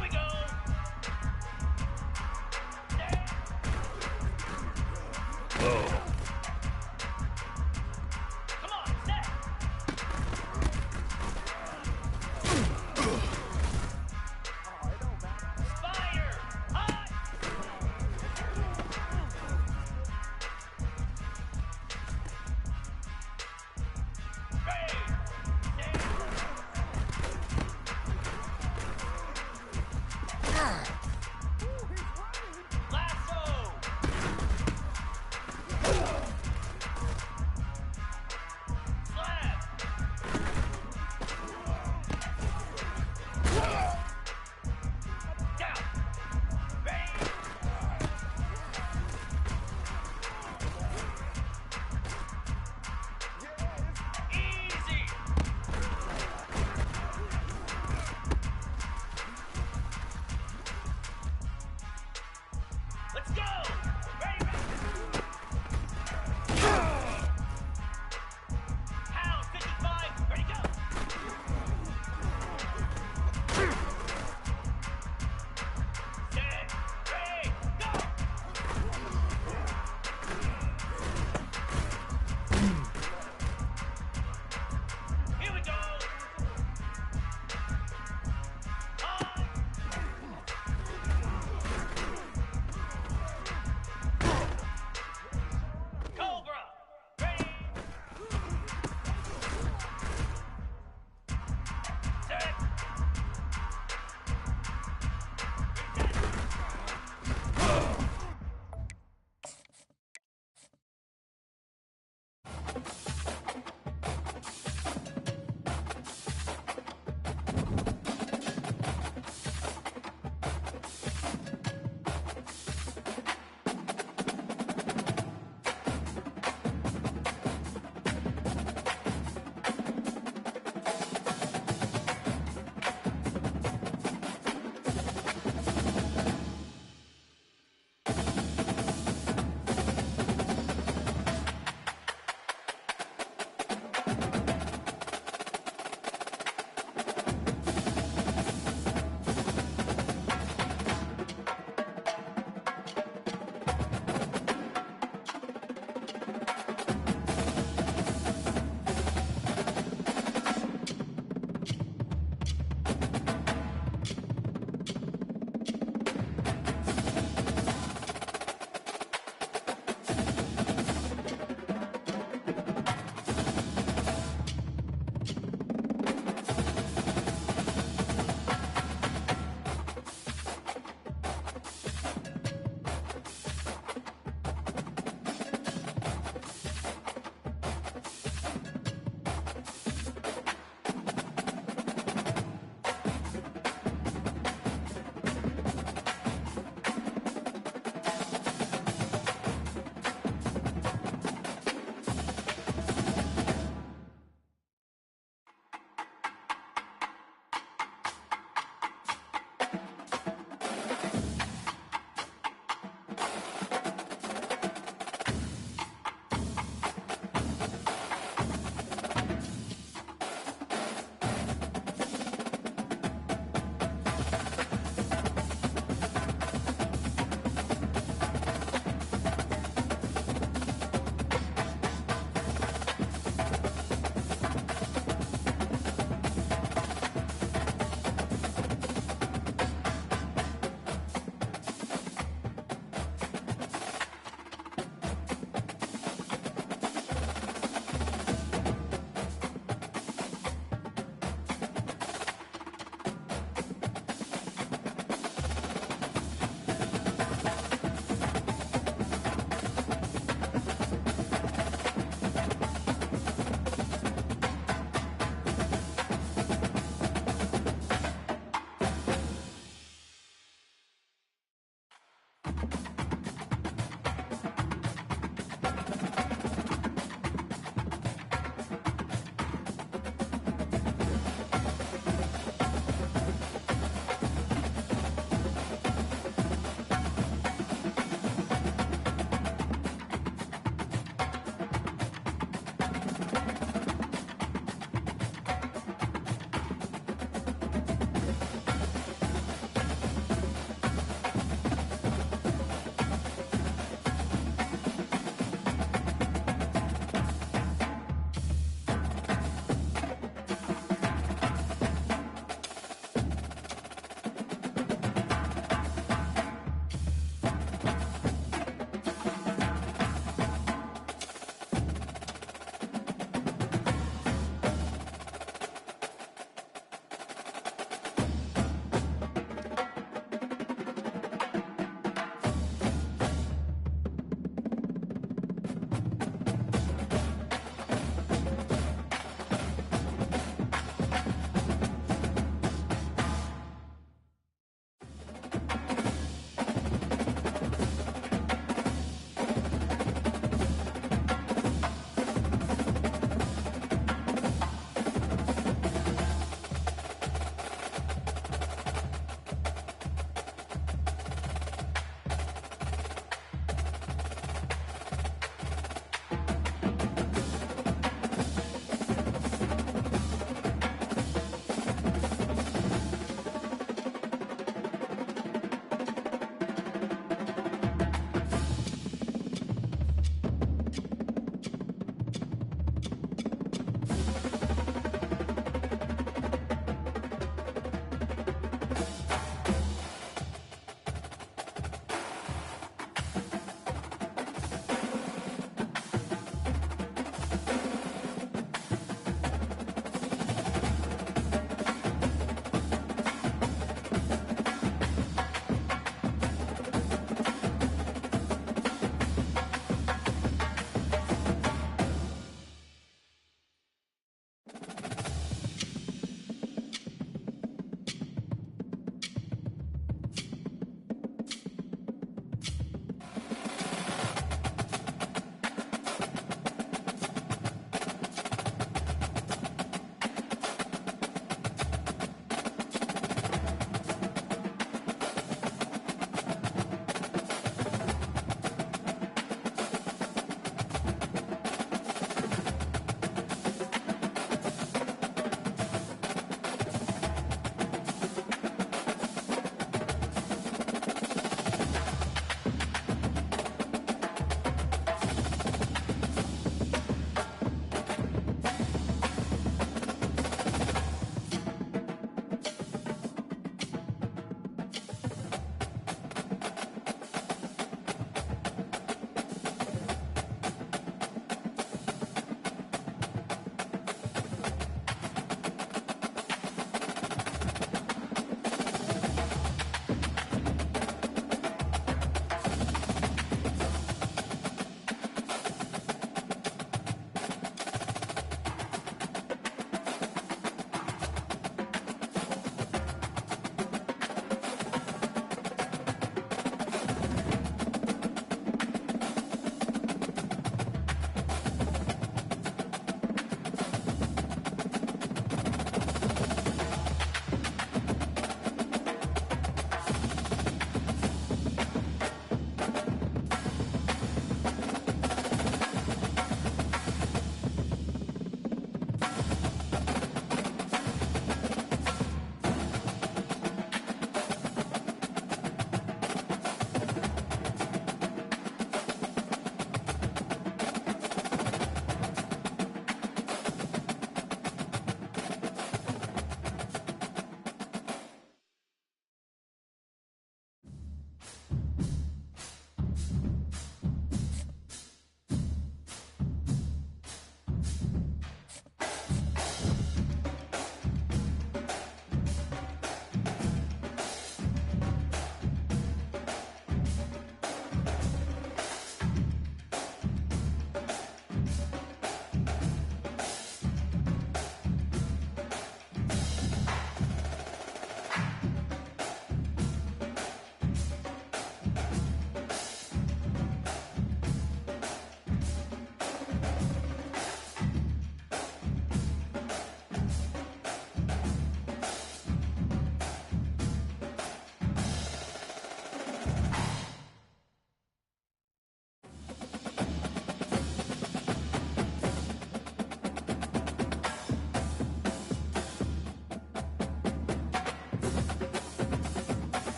we go. Come on, set. Fire. Hot. Ready.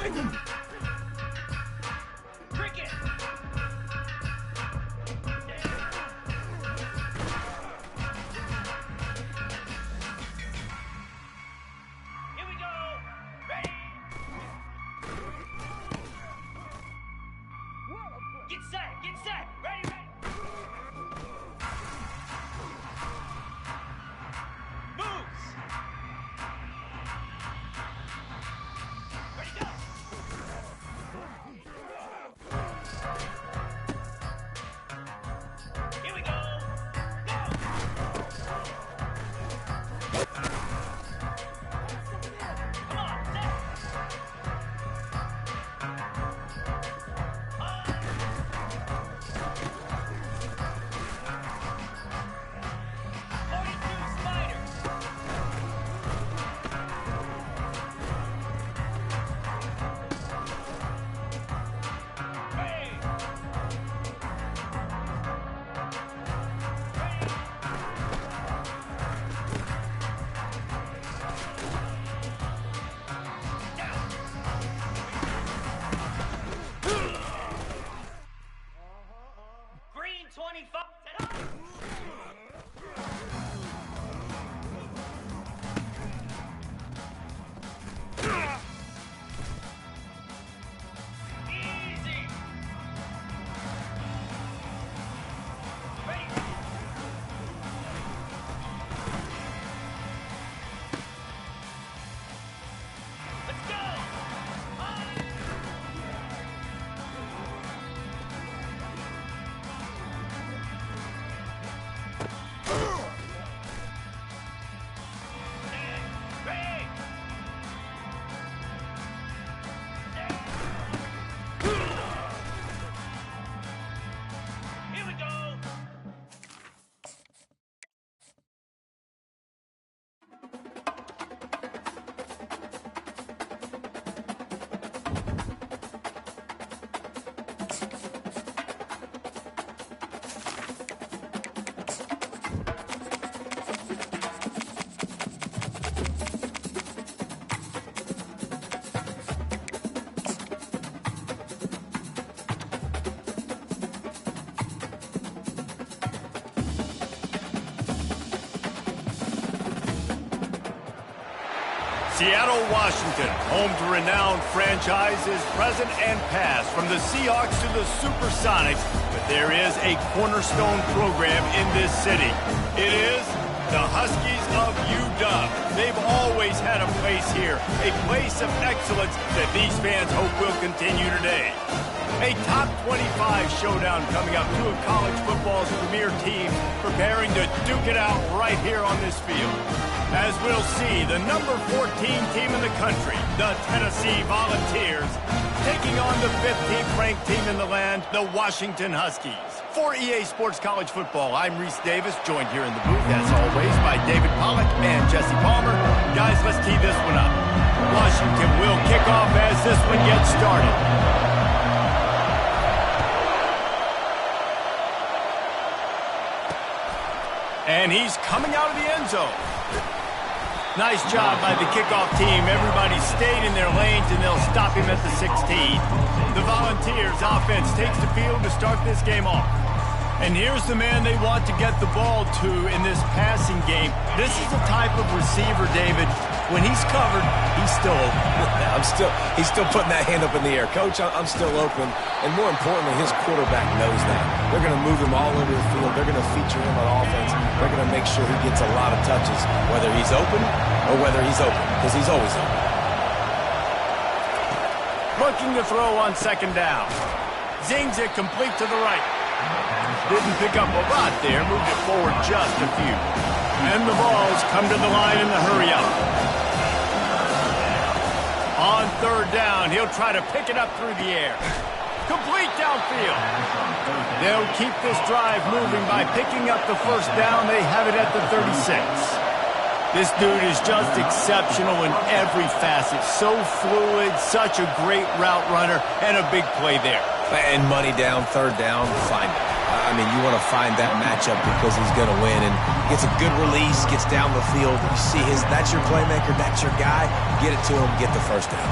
Cricket. Here we go. Ready. Get set. Get set. Ready. Ready. Moves. Ready, go. Here we go. Go. Come on, set. 42 spiders. Hey. Green 25. Set up. Easy. Ready. Let's go. Ready. Here we go. Seattle, Washington, home to renowned franchises present and past, from the Seahawks to the Supersonics, but there is a cornerstone program in this city. It is the Huskies of UW. They've always had a place here, a place of excellence that these fans hope will continue today. A top 25 showdown coming up, two of college football's premier teams preparing to duke it out right here on this field. As we'll see, the number 14 team in the country, the Tennessee Volunteers, taking on the 15th ranked team in the land, the Washington Huskies. For EA Sports College Football, I'm Reese Davis, joined here in the booth, as always, by David Pollack and Jesse Palmer. Guys, let's tee this one up. Washington will kick off as this one gets started. And he's coming out of the end zone. Nice job by the kickoff team. Everybody stayed in their lanes, and they'll stop him at the 16. The Volunteers offense takes the field to start this game off. And here's the man they want to get the ball to in this passing game. This is the type of receiver, David, when he's covered, he's still open. He's still putting that hand up in the air. Coach, I'm still open. And more importantly, his quarterback knows that. They're going to move him all over the field. They're going to feature him on offense. They're going to make sure he gets a lot of touches, whether he's open or whether he's open, because he's always open. Looking to throw on second down. Zings it complete to the right. Didn't pick up a lot there, moved it forward just a few. And the balls come to the line in the hurry-up. On third down, he'll try to pick it up through the air. Complete downfield. They'll keep this drive moving by picking up the first down. They have it at the 36. This dude is just exceptional in every facet. So fluid, such a great route runner, and a big play there. And money down, third down, find it. I mean, you want to find that matchup because he's going to win. And gets a good release, gets down the field. You see that's your playmaker, that's your guy. Get it to him, get the first down.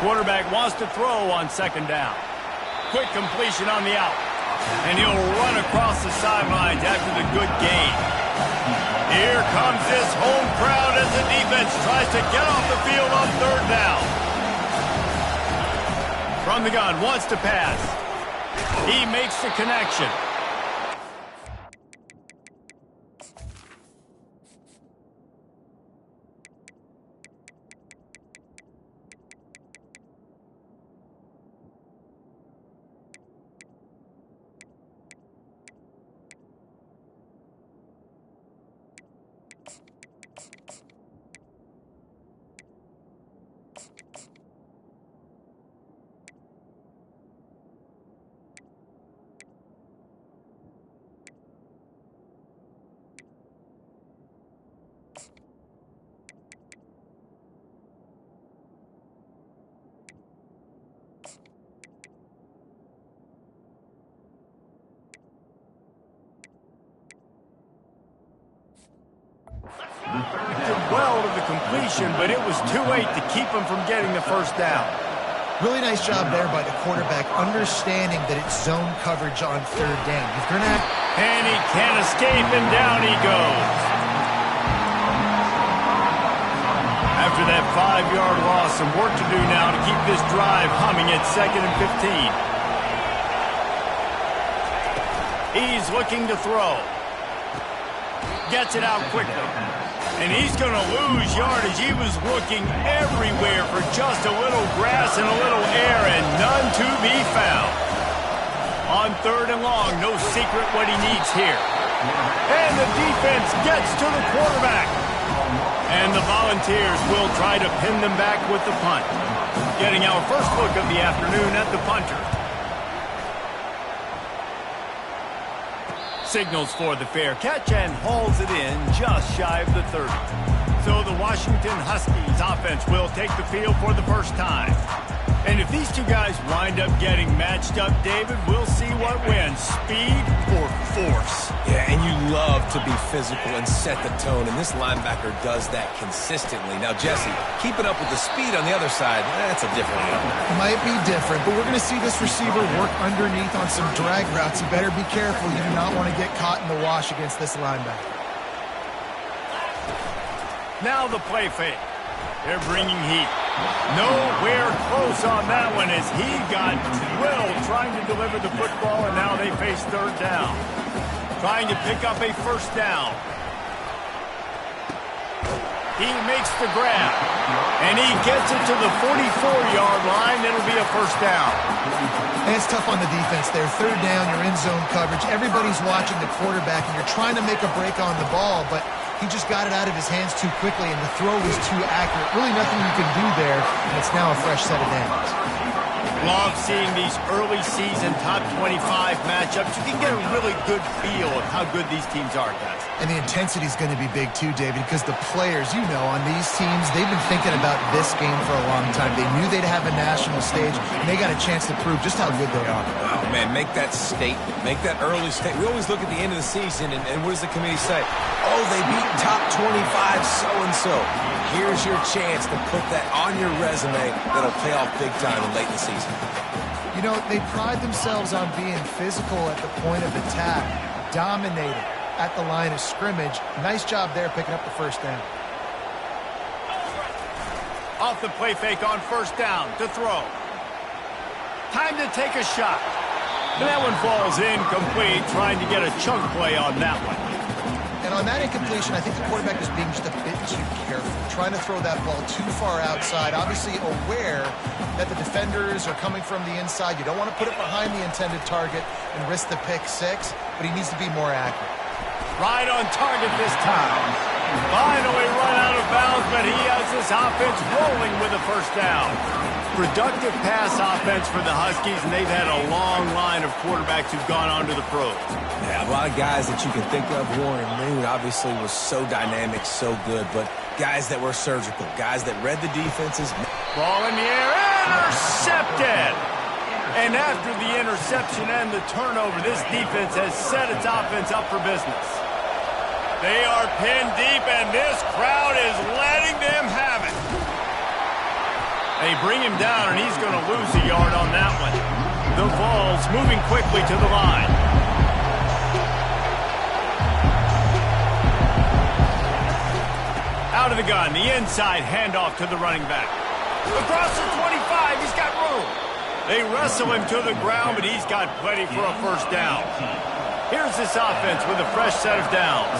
Quarterback wants to throw on second down. Quick completion on the out. And he'll run across the sidelines after the good gain. Here comes this home crowd as the defense tries to get off the field on third down. From the gun, wants to pass. He makes the connection. Did well to the completion, but it was too late to keep him from getting the first down. Really nice job there by the quarterback, understanding that it's zone coverage on third down. If you're not... And he can't escape, and down he goes. After that 5-yard loss, some work to do now to keep this drive humming at 2nd and 15. He's looking to throw. Gets it out quickly. And he's going to lose yardage. He was looking everywhere for just a little grass and a little air, and none to be found. On third and long, no secret what he needs here. And the defense gets to the quarterback. And the Volunteers will try to pin them back with the punt. Getting our first look of the afternoon at the punter. Signals for the fair catch and hauls it in just shy of the 30. So the Washington Huskies offense will take the field for the first time. And if these two guys wind up getting matched up, David, we'll see what wins, speed or force. Yeah, and you love to be physical and set the tone, and this linebacker does that consistently. Now, Jesse, keeping up with the speed on the other side, that's a different animal. It might be different, but we're going to see this receiver work underneath on some drag routes. You better be careful. You do not want to get caught in the wash against this linebacker. Now the play fake. They're bringing heat. Nowhere close on that one as he got drilled trying to deliver the football, and now they face third down. Trying to pick up a first down. He makes the grab, and he gets it to the 44-yard line. It'll be a first down. And it's tough on the defense there. Third down, you're in zone coverage. Everybody's watching the quarterback, and you're trying to make a break on the ball, but he just got it out of his hands too quickly, and the throw was too accurate. Really nothing you can do there, and it's now a fresh set of downs. Love seeing these early season top 25 matchups. You can get a really good feel of how good these teams are, guys. And the intensity is going to be big too, David, because the players, you know, on these teams, they've been thinking about this game for a long time. They knew they'd have a national stage, and they got a chance to prove just how good they are. Oh, man, make that statement. Make that early statement. We always look at the end of the season, and what does the committee say? Oh, they beat top 25 so-and-so. Here's your chance to put that on your resume that'll pay off big time late in the season. You know, they pride themselves on being physical at the point of attack, dominated at the line of scrimmage. Nice job there picking up the first down. Off the play fake on first down to throw. Time to take a shot. And that one falls incomplete, trying to get a chunk play on that one. And on that incompletion, I think the quarterback was being just a bit too careful, trying to throw that ball too far outside, obviously aware that the defenders are coming from the inside. You don't want to put it behind the intended target and risk the pick six, but he needs to be more accurate. Right on target this time. Finally run out of bounds, but he has this offense rolling with a first down. Productive pass offense for the Huskies, and they've had a long line of quarterbacks who've gone on to the pros. Yeah, a lot of guys that you can think of. Warren Moon obviously was so dynamic, so good, but guys that were surgical, guys that read the defenses. Ball in the air, intercepted! And after the interception and the turnover, this defense has set its offense up for business. They are pinned deep, and this crowd is letting them have it. They bring him down, and he's going to lose a yard on that one. The Vols moving quickly to the line. Out of the gun, the inside handoff to the running back. Across the 25, he's got room. They wrestle him to the ground, but he's got plenty for a first down. Here's this offense with a fresh set of downs.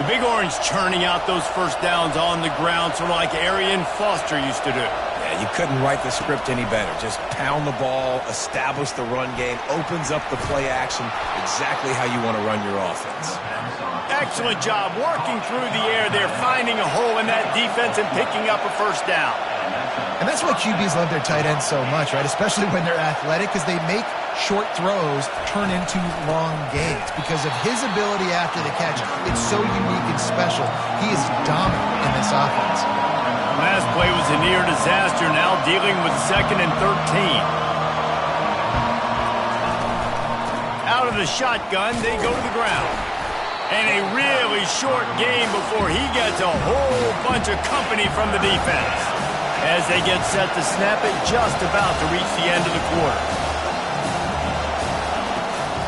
The Big Orange churning out those first downs on the ground, sort of like Arian Foster used to do. Yeah, you couldn't write the script any better. Just pound the ball, establish the run game, opens up the play action, exactly how you want to run your offense. Excellent job working through the air there, finding a hole in that defense and picking up a first down. And that's why QBs love their tight ends so much, right? Especially when they're athletic, because they make short throws turn into long gains. Because of his ability after the catch, it's so unique and special. He is dominant in this offense. Last play was a near disaster, now dealing with 2nd and 13. Out of the shotgun, they go to the ground. And a really short game before he gets a whole bunch of company from the defense. As they get set to snap it, just about to reach the end of the quarter.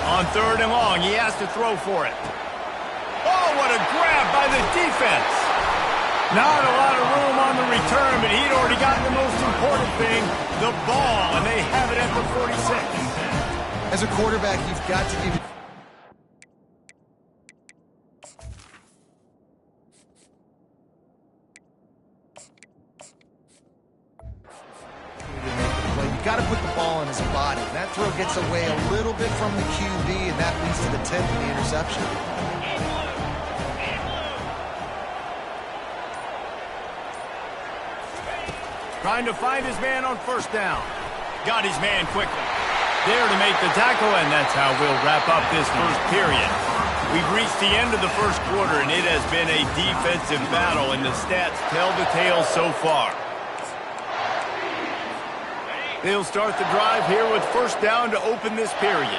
On 3rd and long, he has to throw for it. Oh, what a grab by the defense. Not a lot of room on the return, but he'd already gotten the most important thing, the ball, and they have it at the 46. As a quarterback, you've got to give it. Got to put the ball in his body. That throw gets away a little bit from the QB, and that leads to the tip and the interception. Trying to find his man on first down. Got his man quickly. There to make the tackle, and that's how we'll wrap up this first period. We've reached the end of the first quarter, and it has been a defensive battle, and the stats tell the tale so far. They'll start the drive here with first down to open this period.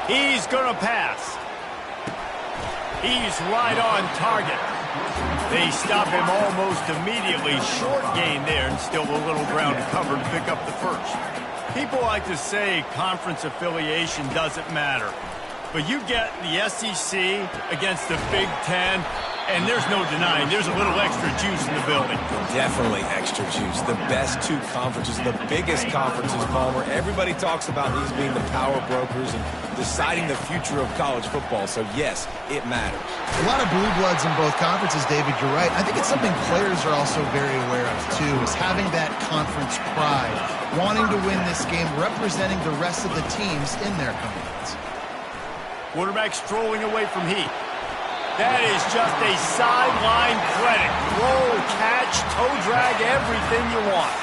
He's going to pass. He's right on target. They stop him almost immediately. Short gain there and still a little ground to cover to pick up the first. People like to say conference affiliation doesn't matter. But you get the SEC against the Big Ten, and there's no denying there's a little extra juice in the building. Definitely extra juice. The best two conferences, the biggest conferences, Palmer. Everybody talks about these being the power brokers and deciding the future of college football. So, yes, it matters. A lot of blue bloods in both conferences, David. You're right. I think it's something players are also very aware of, too, is having that conference pride, wanting to win this game, representing the rest of the teams in their conference. Quarterback strolling away from Heath. That is just a sideline clinic. Roll, catch, toe drag, everything you want.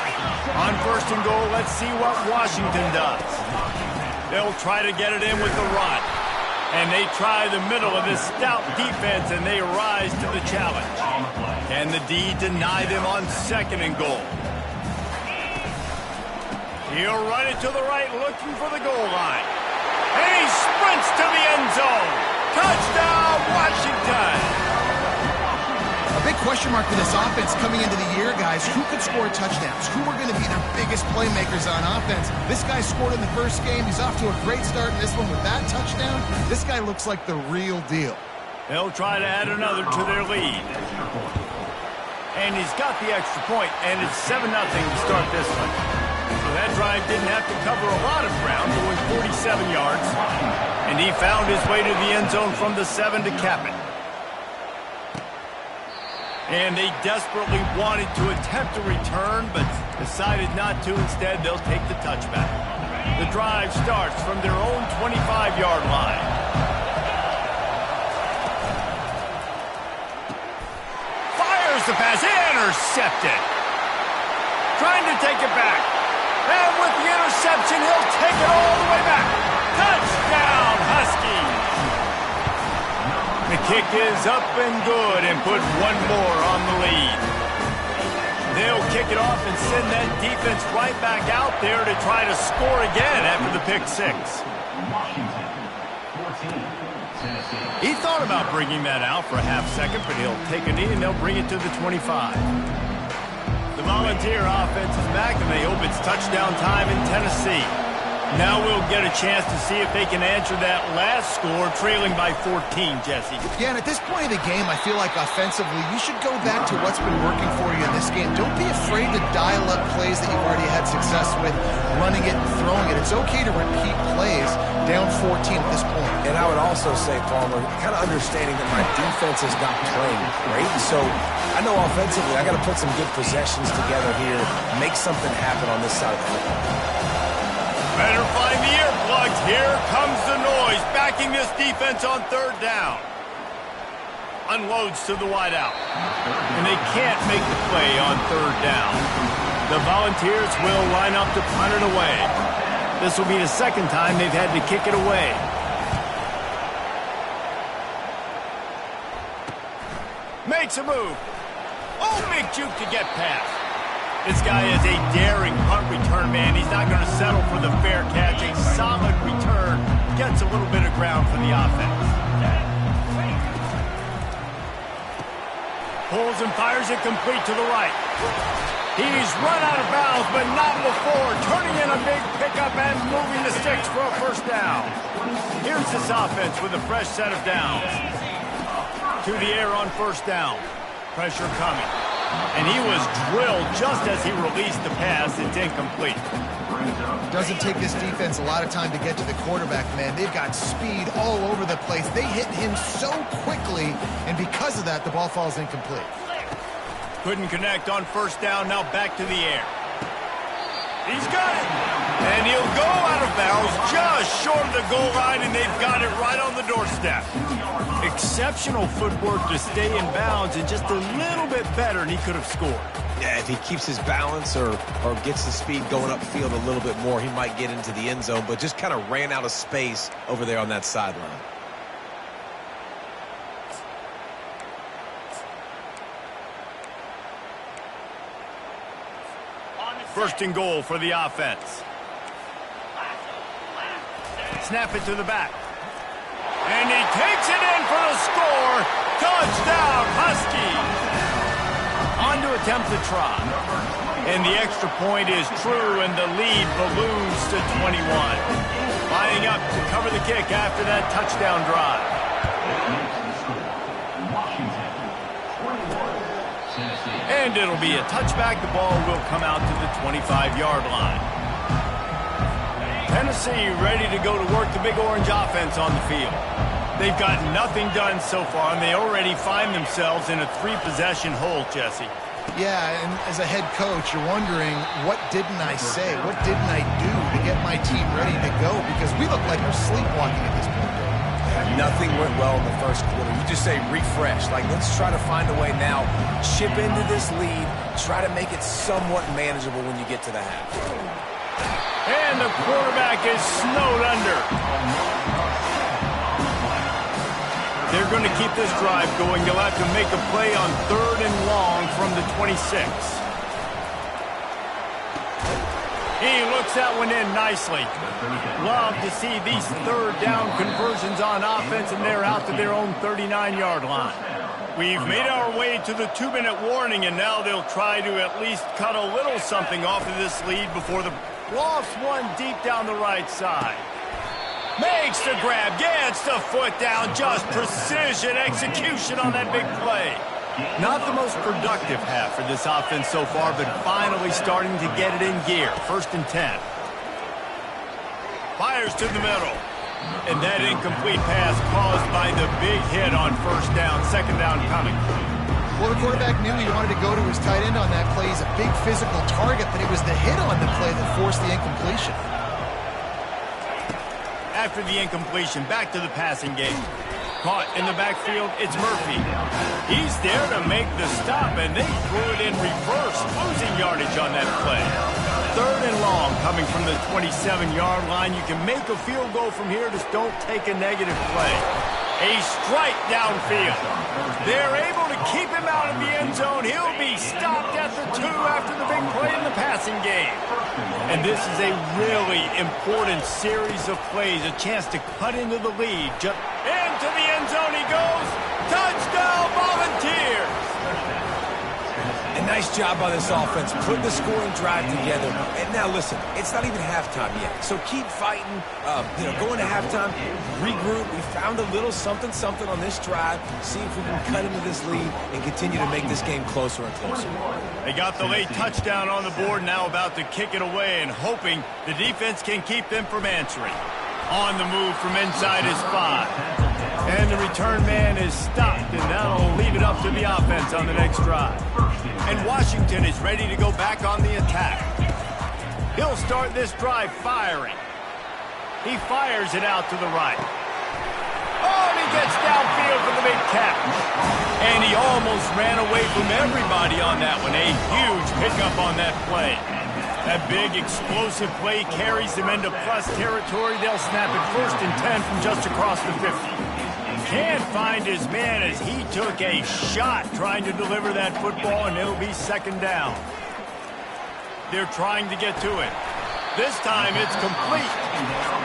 On first and goal, let's see what Washington does. They'll try to get it in with the run. And they try the middle of this stout defense, and they rise to the challenge. Can the D deny them on 2nd and goal? He'll run it to the right, looking for the goal line. And he sprints to the end zone. Touchdown, Washington! A big question mark for this offense coming into the year, guys. Who could score touchdowns? Who are going to be their biggest playmakers on offense? This guy scored in the first game. He's off to a great start in this one with that touchdown. This guy looks like the real deal. They'll try to add another to their lead. And he's got the extra point, and it's 7-0 to start this one. So that drive didn't have to cover a lot of ground, going 47 yards. And he found his way to the end zone from the 7 to cap it. And they desperately wanted to attempt a return, but decided not to. Instead, they'll take the touchback. The drive starts from their own 25-yard line. Fires the pass, intercepted. Trying to take it back. And with the interception, he'll take it all the way back. Touchdown, Huskies! The kick is up and good and put one more on the lead. They'll kick it off and send that defense right back out there to try to score again after the pick six. He thought about bringing that out for a half second, but he'll take a knee and they'll bring it to the 25. The Volunteer offense is back, and they hope it's touchdown time in Tennessee. Now we'll get a chance to see if they can answer that last score, trailing by 14, Jesse. Yeah, and at this point of the game, I feel like offensively, you should go back to what's been working for you in this game. Don't be afraid to dial up plays that you've already had success with, running it and throwing it. It's okay to repeat plays down 14 at this point. And I would also say, Palmer, kind of understanding that my defense is not playing great. So I know offensively I got to put some good possessions together here, make something happen on this side of the football. Better find the earplugs. Here comes the noise, backing this defense on third down. Unloads to the wideout. And they can't make the play on third down. The Volunteers will line up to punt it away. This will be the second time they've had to kick it away. Makes a move. Oh, big juke to get past. This guy is a daring punt return man. He's not going to settle for the fair catch. A solid return. Gets a little bit of ground for the offense. Pulls and fires it complete to the right. He's run out of bounds, but not before. Turning in a big pickup and moving the sticks for a first down. Here's this offense with a fresh set of downs. To the air on first down. Pressure coming. And he was drilled just as he released the pass. It's incomplete. Doesn't take this defense a lot of time to get to the quarterback, man. They've got speed all over the place. They hit him so quickly, and because of that, the ball falls incomplete. Couldn't connect on first down. Now back to the air. He's got it. And he'll go out of bounds just short of the goal line, and they've got it right on the doorstep. Exceptional footwork to stay in bounds, and just a little bit better, and he could have scored. Yeah, if he keeps his balance or gets the speed going upfield a little bit more, he might get into the end zone, but just kind of ran out of space over there on that sideline. First and goal for the offense. Snap it to the back. And he takes it in for the score. Touchdown, Huskies. On to attempt the try. And the extra point is true, and the lead balloons to 21. Lining up to cover the kick after that touchdown drive. And it'll be a touchback. The ball will come out to the 25-yard line. Tennessee ready to go to work the Big Orange offense on the field. They've got nothing done so far, and they already find themselves in a three-possession hole, Jesse. Yeah, and as a head coach, you're wondering, what didn't I say? What didn't I do to get my team ready to go? Because we look like we're sleepwalking at this point. Nothing went well in the first quarter. You just say refresh. Like, let's try to find a way now. Chip into this lead. Try to make it somewhat manageable when you get to the half. And the quarterback is snowed under. They're going to keep this drive going. They'll have to make a play on third and long from the 26. He looks that one in nicely. Love to see these third down conversions on offense, and they're out to their own 39-yard line. We've made our way to the 2-minute warning, and now they'll try to at least cut a little something off of this lead before the lost one deep down the right side. Makes the grab, gets the foot down, just precision execution on that big play. Not the most productive half for this offense so far, but finally starting to get it in gear. First and 10. Fires to the middle. And that incomplete pass caused by the big hit on first down. Second down coming. Well, the quarterback knew he wanted to go to his tight end on that play. He's a big physical target, but it was the hit on the play that forced the incompletion. After the incompletion, back to the passing game. Caught in the backfield, it's Murphy. He's there to make the stop, and they threw it in reverse, losing yardage on that play. Third and long coming from the 27-yard line. You can make a field goal from here, just don't take a negative play. A strike downfield. They're able to keep him out of the end zone. He'll be stopped at the 2 after the big play in the passing game. And this is a really important series of plays, a chance to cut into the lead. Into the end zone he goes. Touchdown, Volunteers! And nice job by this offense, putting the scoring drive together. And now listen, it's not even halftime yet, so keep fighting. Going to halftime, regroup. We found a little something on this drive. See if we can cut into this lead and continue to make this game closer and closer. They got the late touchdown on the board, now about to kick it away and hoping the defense can keep them from answering. On the move from inside his 5. And the return man is stopped, and that'll leave it up to the offense on the next drive. And Washington is ready to go back on the attack. He'll start this drive firing. He fires it out to the right. Oh, and he gets downfield for the big catch. And he almost ran away from everybody on that one. A huge pickup on that play. That big explosive play carries them into plus territory. They'll snap it 1st and 10 from just across the 50. Can't find his man as he took a shot trying to deliver that football, and it'll be 2nd down. They're trying to get to it. This time it's complete.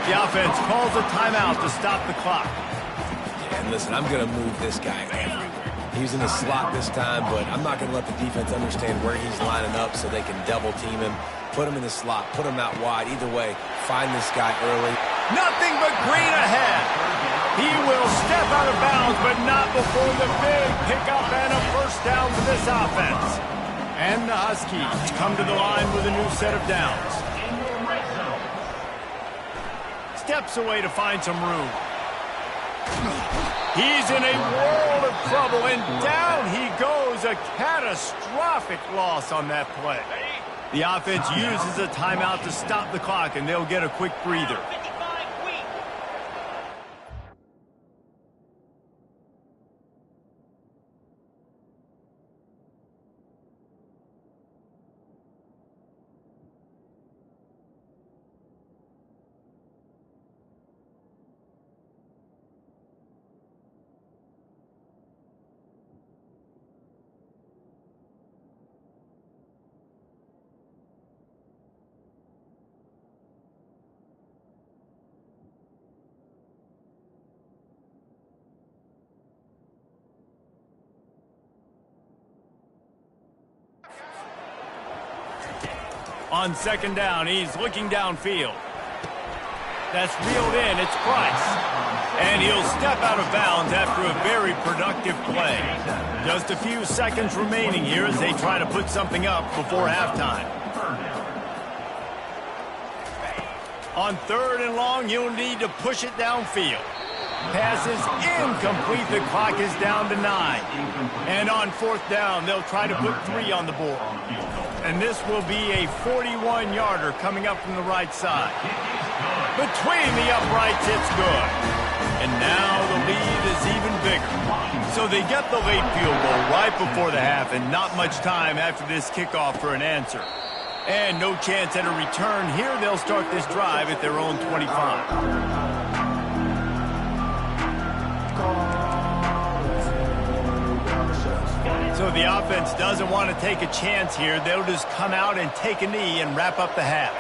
The offense calls a timeout to stop the clock. Yeah, and listen, I'm going to move this guy everywhere. He's in the slot this time, but I'm not going to let the defense understand where he's lining up so they can double team him. Put him in the slot, put him out wide. Either way, find this guy early. Nothing but green ahead. He will step out of bounds, but not before the big pickup and a 1st down for this offense. And the Huskies come to the line with a new set of downs. Steps away to find some room. He's in a world of trouble, and down he goes. A catastrophic loss on that play. The offense uses a timeout to stop the clock, and they'll get a quick breather. On 2nd down, he's looking downfield. That's reeled in. It's Price. And he'll step out of bounds after a very productive play. Just a few seconds remaining here as they try to put something up before halftime. On 3rd and long, you'll need to push it downfield. Pass is incomplete. The clock is down to 9. And on 4th down, they'll try to put 3 on the board. And this will be a 41-yarder coming up from the right side. Between the uprights, it's good. And now the lead is even bigger. So they get the late field goal right before the half, and not much time after this kickoff for an answer. And no chance at a return here. They'll start this drive at their own 25. So the offense doesn't want to take a chance here. They'll just come out and take a knee and wrap up the half.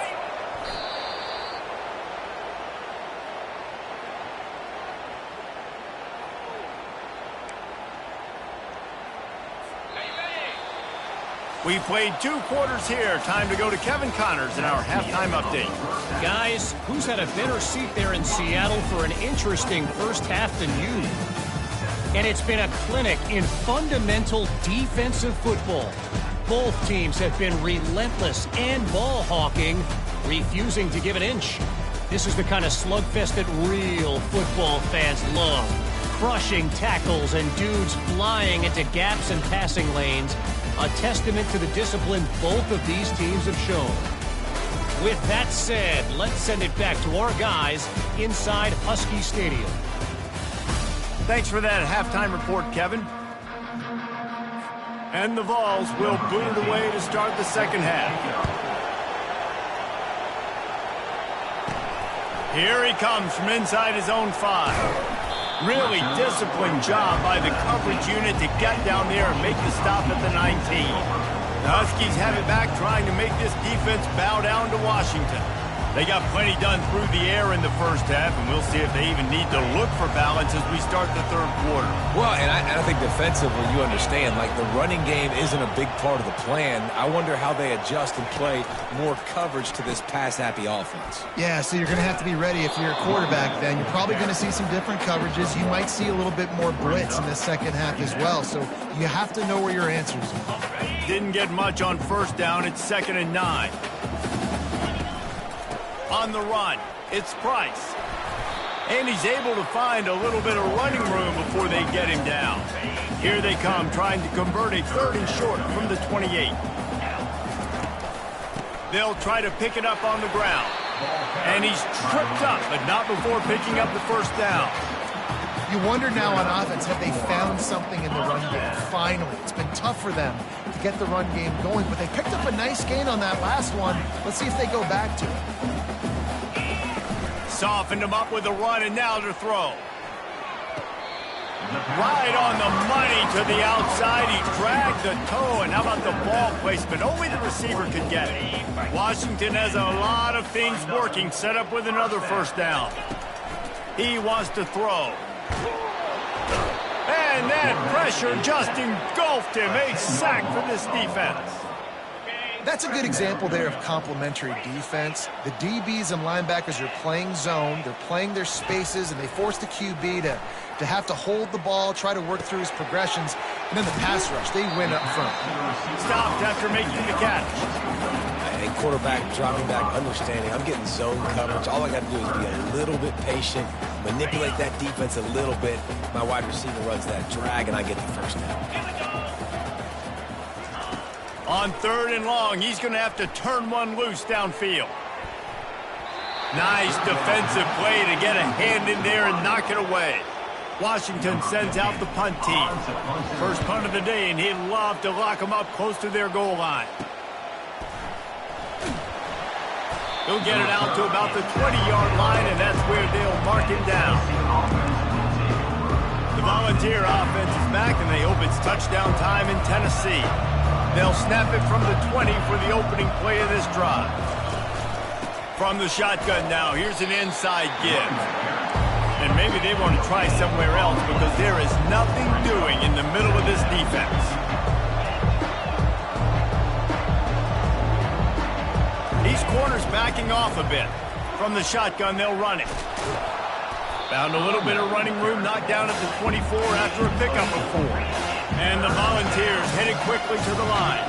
We played 2 quarters here. Time to go to Kevin Connors in our halftime update. Guys, who's had a better seat there in Seattle for an interesting first half than you? And it's been a clinic in fundamental defensive football. Both teams have been relentless and ball hawking, refusing to give an inch. This is the kind of slugfest that real football fans love. Crushing tackles and dudes flying into gaps and passing lanes. A testament to the discipline both of these teams have shown. With that said, let's send it back to our guys inside Husky Stadium. Thanks for that halftime report, Kevin. And the Vols will boot it away to start the second half. Here he comes from inside his own 5. Really disciplined job by the coverage unit to get down there and make the stop at the 19. The Huskies have it back, trying to make this defense bow down to Washington. They got plenty done through the air in the first half, and we'll see if they even need to look for balance as we start the third quarter. Well, and I think defensively, you understand, like the running game isn't a big part of the plan. I wonder how they adjust and play more coverage to this pass-happy offense. Yeah, so you're going to have to be ready if you're a quarterback then. You're probably going to see some different coverages. You might see a little bit more blitz in the second half as well, so you have to know where your answers are. Didn't get much on first down. It's 2nd and 9. On the run, it's Price. And he's able to find a little bit of running room before they get him down. Here they come, trying to convert a 3rd and short from the 28. They'll try to pick it up on the ground. And he's tripped up, but not before picking up the first down. You wonder now on offense, have they found something in the run game? Finally, it's been tough for them to get the run game going, but they picked up a nice gain on that last one. Let's see if they go back to it. Softened him up with a run, and now to throw. Right on the money to the outside. He dragged the toe, and how about the ball placement? Only the receiver could get it. Washington has a lot of things working, set up with another first down. He wants to throw. And that pressure just engulfed him. A sack for this defense. That's a good example there of complementary defense. The DBs and linebackers are playing zone. They're playing their spaces, and they force the QB to have to hold the ball, try to work through his progressions. And then the pass rush, they win up front. Stopped after making the catch. A quarterback dropping back, understanding I'm getting zone coverage. All I got to do is be a little bit patient, manipulate that defense a little bit. My wide receiver runs that drag, and I get the first down. On 3rd and long, he's going to have to turn one loose downfield. Nice defensive play to get a hand in there and knock it away. Washington sends out the punt team. First punt of the day, and he'd love to lock them up close to their goal line. He'll get it out to about the 20-yard line, and that's where they'll mark him down. The Volunteer offense is back, and they hope it's touchdown time in Tennessee. They'll snap it from the 20 for the opening play of this drive. From the shotgun now, here's an inside give. And maybe they want to try somewhere else because there is nothing doing in the middle of this defense. These corners backing off a bit. From the shotgun, they'll run it. Found a little bit of running room, knocked down at the 24 after a pickup of 4. And the Volunteers headed quickly to the line.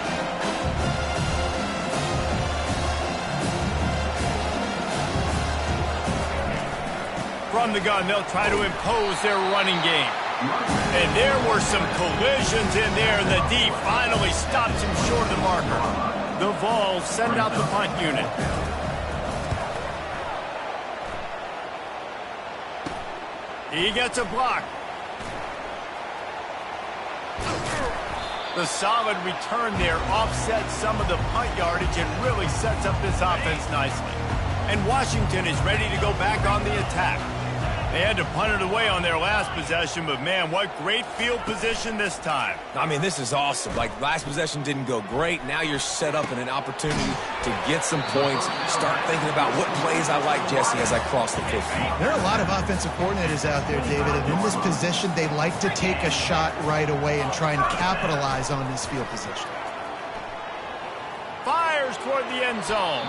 From the gun, they'll try to impose their running game. And there were some collisions in there, and the D finally stops him short of the marker. The Vols send out the punt unit. He gets a block. The solid return there offsets some of the punt yardage and really sets up this offense nicely. And Washington is ready to go back on the attack. They had to punt it away on their last possession, but man, what great field position this time. I mean, this is awesome. Like, last possession didn't go great. Now you're set up in an opportunity to get some points. Start thinking about what plays I like, Jesse, as I cross the 50. There are a lot of offensive coordinators out there, David, and in this position, they like to take a shot right away and try and capitalize on this field position. Fires toward the end zone.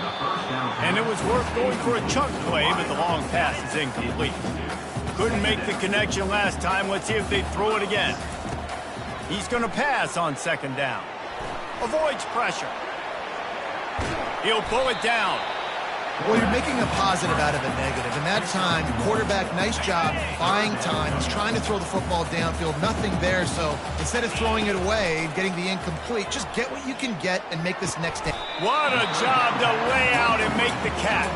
And it was worth going for a chunk play, but the long pass is incomplete. Couldn't make the connection last time. Let's see if they throw it again. He's going to pass on 2nd down. Avoids pressure. He'll pull it down. Well, you're making a positive out of a negative. In that time, quarterback, nice job, buying time. He's trying to throw the football downfield. Nothing there, so instead of throwing it away, getting the incomplete, just get what you can get and make this next down. What a job to lay out and make the catch.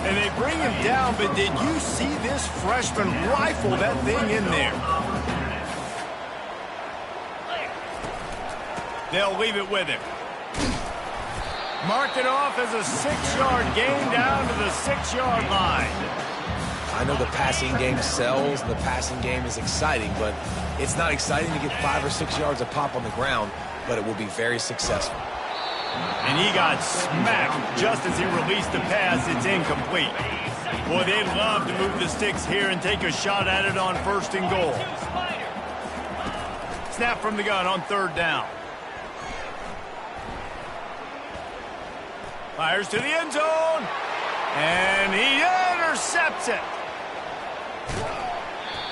And they bring him down, but did you see this freshman rifle that thing in there? They'll leave it with him. Mark it off as a 6-yard gain down to the 6-yard line. I know the passing game sells, and the passing game is exciting, but it's not exciting to get 5 or 6 yards a pop on the ground, but it will be very successful. And he got smacked just as he released the pass. It's incomplete. Boy, they'd love to move the sticks here and take a shot at it on 1st and goal. Snap from the gun on 3rd down. Fires to the end zone. And he intercepts it.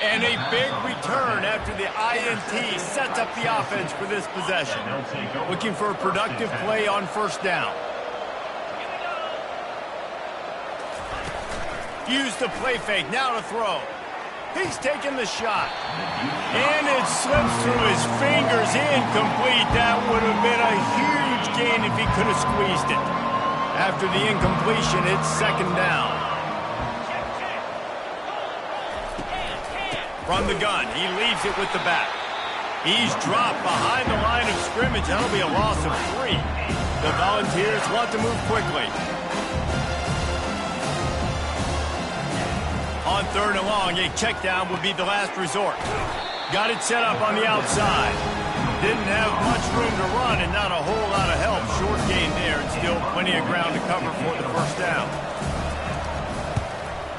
And a big return after the INT sets up the offense for this possession. Looking for a productive play on 1st down. Use the play fake, now to throw. He's taking the shot. And it slips through his fingers, incomplete. That would have been a huge gain if he could have squeezed it. After the incompletion, it's 2nd down. From the gun, he leaves it with the back. He's dropped behind the line of scrimmage. That'll be a loss of 3. The Volunteers want to move quickly. On 3rd and long, a check down would be the last resort. Got it set up on the outside. Didn't have much room to run and not a whole lot of help. Short gain there and still plenty of ground to cover for the 1st down.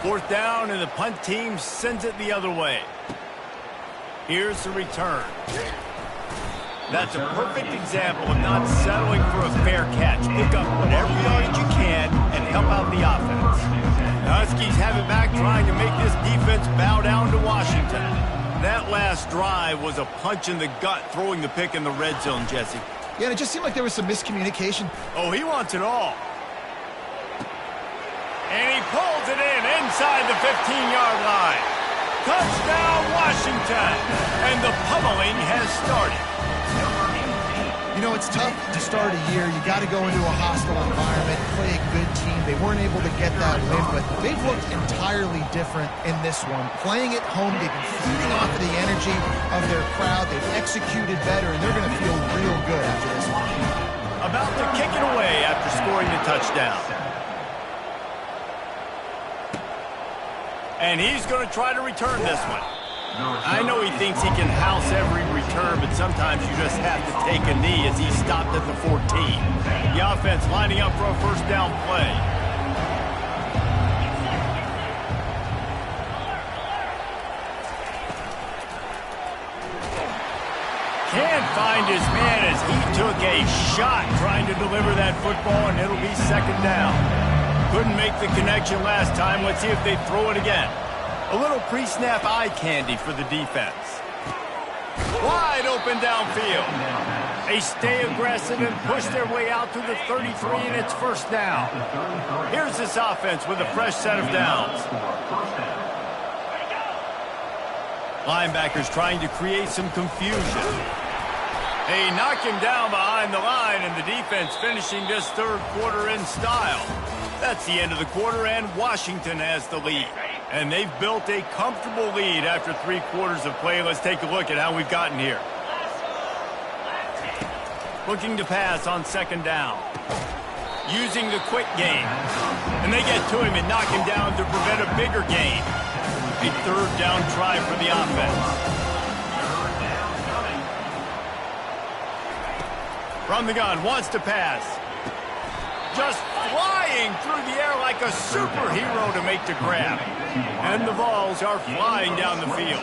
4th down and the punt team sends it the other way. Here's the return. That's a perfect example of not settling for a fair catch. Pick up whatever yardage you can and help out the offense. The Huskies have it back, trying to make this defense bow down to Washington. That last drive was a punch in the gut, throwing the pick in the red zone, Jesse. Yeah, and it just seemed like there was some miscommunication. Oh, he wants it all. And he pulls it in inside the 15-yard line. Touchdown, Washington. And the pummeling has started. You know, it's tough to start a year. You got to go into a hostile environment, play a good team. They weren't able to get that win, but they've looked entirely different in this one. Playing at home, they've been feeding off of the energy of their crowd. They've executed better, and they're going to feel real good after this one. About to kick it away after scoring the touchdown. And he's going to try to return this one. I know he thinks he can house every return, but sometimes you just have to take a knee as he stopped at the 14. The offense lining up for a 1st down play. Can't find his man as he took a shot trying to deliver that football, and it'll be 2nd down. Couldn't make the connection last time. Let's see if they throw it again. A little pre-snap eye candy for the defense. Wide open downfield. They stay aggressive and push their way out to the 33, and it's 1st down. Here's this offense with a fresh set of downs. Linebackers trying to create some confusion. They knock him down behind the line, and the defense finishing this 3rd quarter in style. That's the end of the quarter, and Washington has the lead. And they've built a comfortable lead after 3 quarters of play. Let's take a look at how we've gotten here. Looking to pass on 2nd down. Using the quick game. And they get to him and knock him down to prevent a bigger gain. A 3rd down try for the offense. From the gun, wants to pass. Just flying through the air like a superhero to make the grab. And the Vols are flying down the field.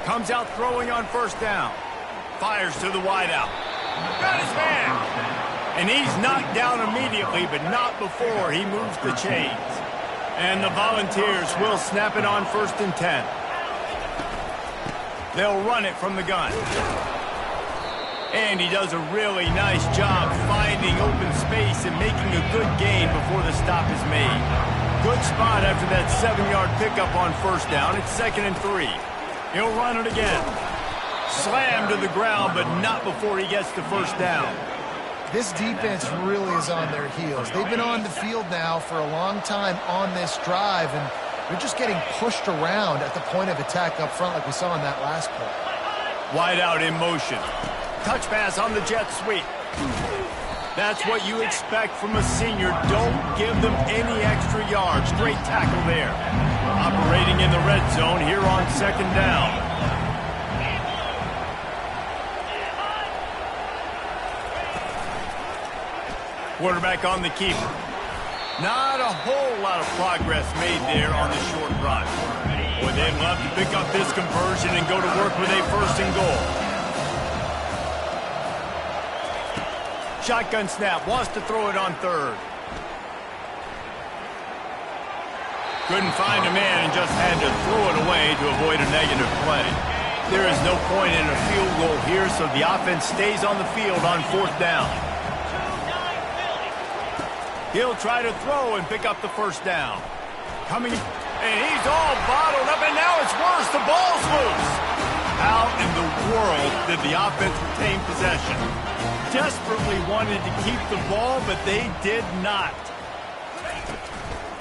Comes out throwing on 1st down. Fires to the wideout. Got his man. And he's knocked down immediately, but not before he moves the chains. And the Volunteers will snap it on 1st and 10. They'll run it from the gun. And he does a really nice job finding open space and making a good gain before the stop is made. Good spot after that 7-yard pickup on 1st down. It's 2nd and 3. He'll run it again. Slammed to the ground, but not before he gets to 1st down. This defense really is on their heels. They've been on the field now for a long time on this drive, and they're just getting pushed around at the point of attack up front like we saw in that last play. Wide out in motion. Touch pass on the jet sweep. That's what you expect from a senior. Don't give them any extra yards. Great tackle there. Operating in the red zone here on 2nd down. Quarterback on the keeper. Not a whole lot of progress made there on the short run. Boy, they'd love to pick up this conversion and go to work with a 1st and goal. Shotgun snap, wants to throw it on 3rd. Couldn't find a man and just had to throw it away to avoid a negative play. There is no point in a field goal here, so the offense stays on the field on 4th down. He'll try to throw and pick up the 1st down. Coming, and he's all bottled up, and now it's worse. The ball's loose. How in the world did the offense retain possession? Desperately wanted to keep the ball, but they did not.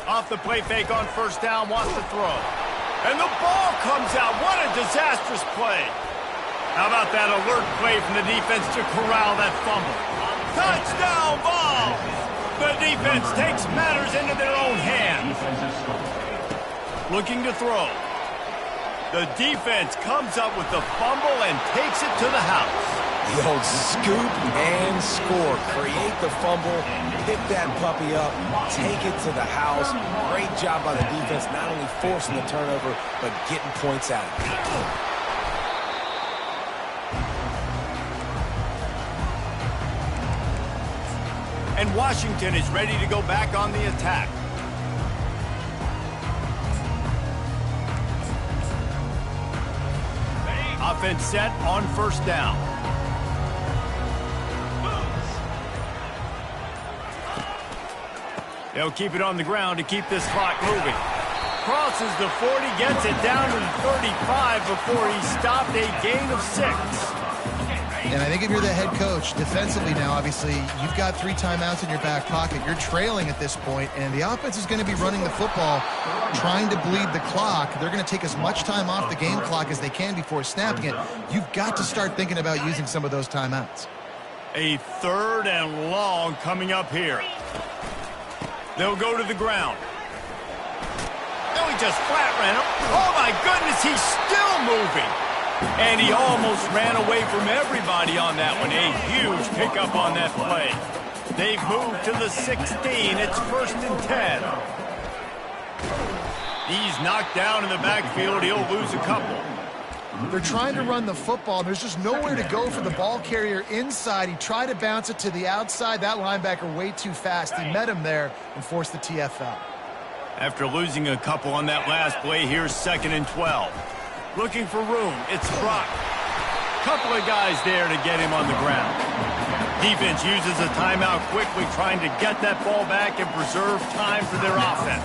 Off the play fake on 1st down, wants to throw. And the ball comes out. What a disastrous play. How about that alert play from the defense to corral that fumble? Touchdown ball! The defense takes matters into their own hands. Looking to throw. The defense comes up with the fumble and takes it to the house. The old scoop and score. Create the fumble, pick that puppy up, take it to the house. Great job by the defense, not only forcing the turnover, but getting points out of it. And Washington is ready to go back on the attack. Offense set on 1st down. They'll keep it on the ground to keep this clock moving. Crosses the 40, gets it down to the 35 before he stopped a gain of 6. And I think if you're the head coach, defensively now, obviously, you've got 3 timeouts in your back pocket. You're trailing at this point, and the offense is going to be running the football, trying to bleed the clock. They're going to take as much time off the game clock as they can before snapping it. You've got to start thinking about using some of those timeouts. A 3rd and long coming up here. They'll go to the ground. No, he just flat ran him. Oh, my goodness, he's still moving. And he almost ran away from everybody on that one. A huge pickup on that play. They've moved to the 16. It's 1st and 10. He's knocked down in the backfield. He'll lose a couple. They're trying to run the football. There's just nowhere to go for the ball carrier inside. He tried to bounce it to the outside. That linebacker way too fast. He met him there and forced the TFL. After losing a couple on that last play, here's 2nd and 12. Looking for room. It's Brock. Couple of guys there to get him on the ground. Defense uses a timeout quickly, trying to get that ball back and preserve time for their offense.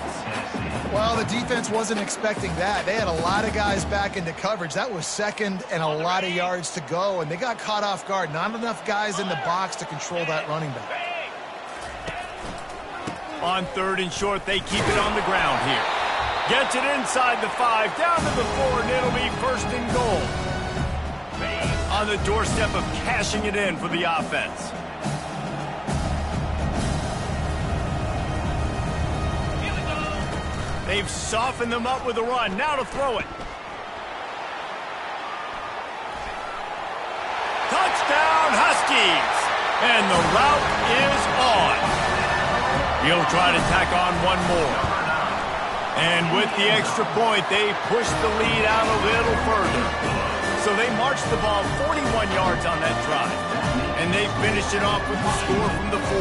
Well, the defense wasn't expecting that. They had a lot of guys back into coverage. That was 2nd and a lot of yards to go, and they got caught off guard. Not enough guys in the box to control that running back. On 3rd and short, they keep it on the ground here. Gets it inside the 5, down to the 4, and it'll be 1st and goal. On the doorstep of cashing it in for the offense. They've softened them up with a run. Now to throw it. Touchdown, Huskies! And the route is on. He'll try to tack on one more. And with the extra point, they push the lead out a little further. So they marched the ball 41 yards on that drive. And they finished it off with the score from the 4.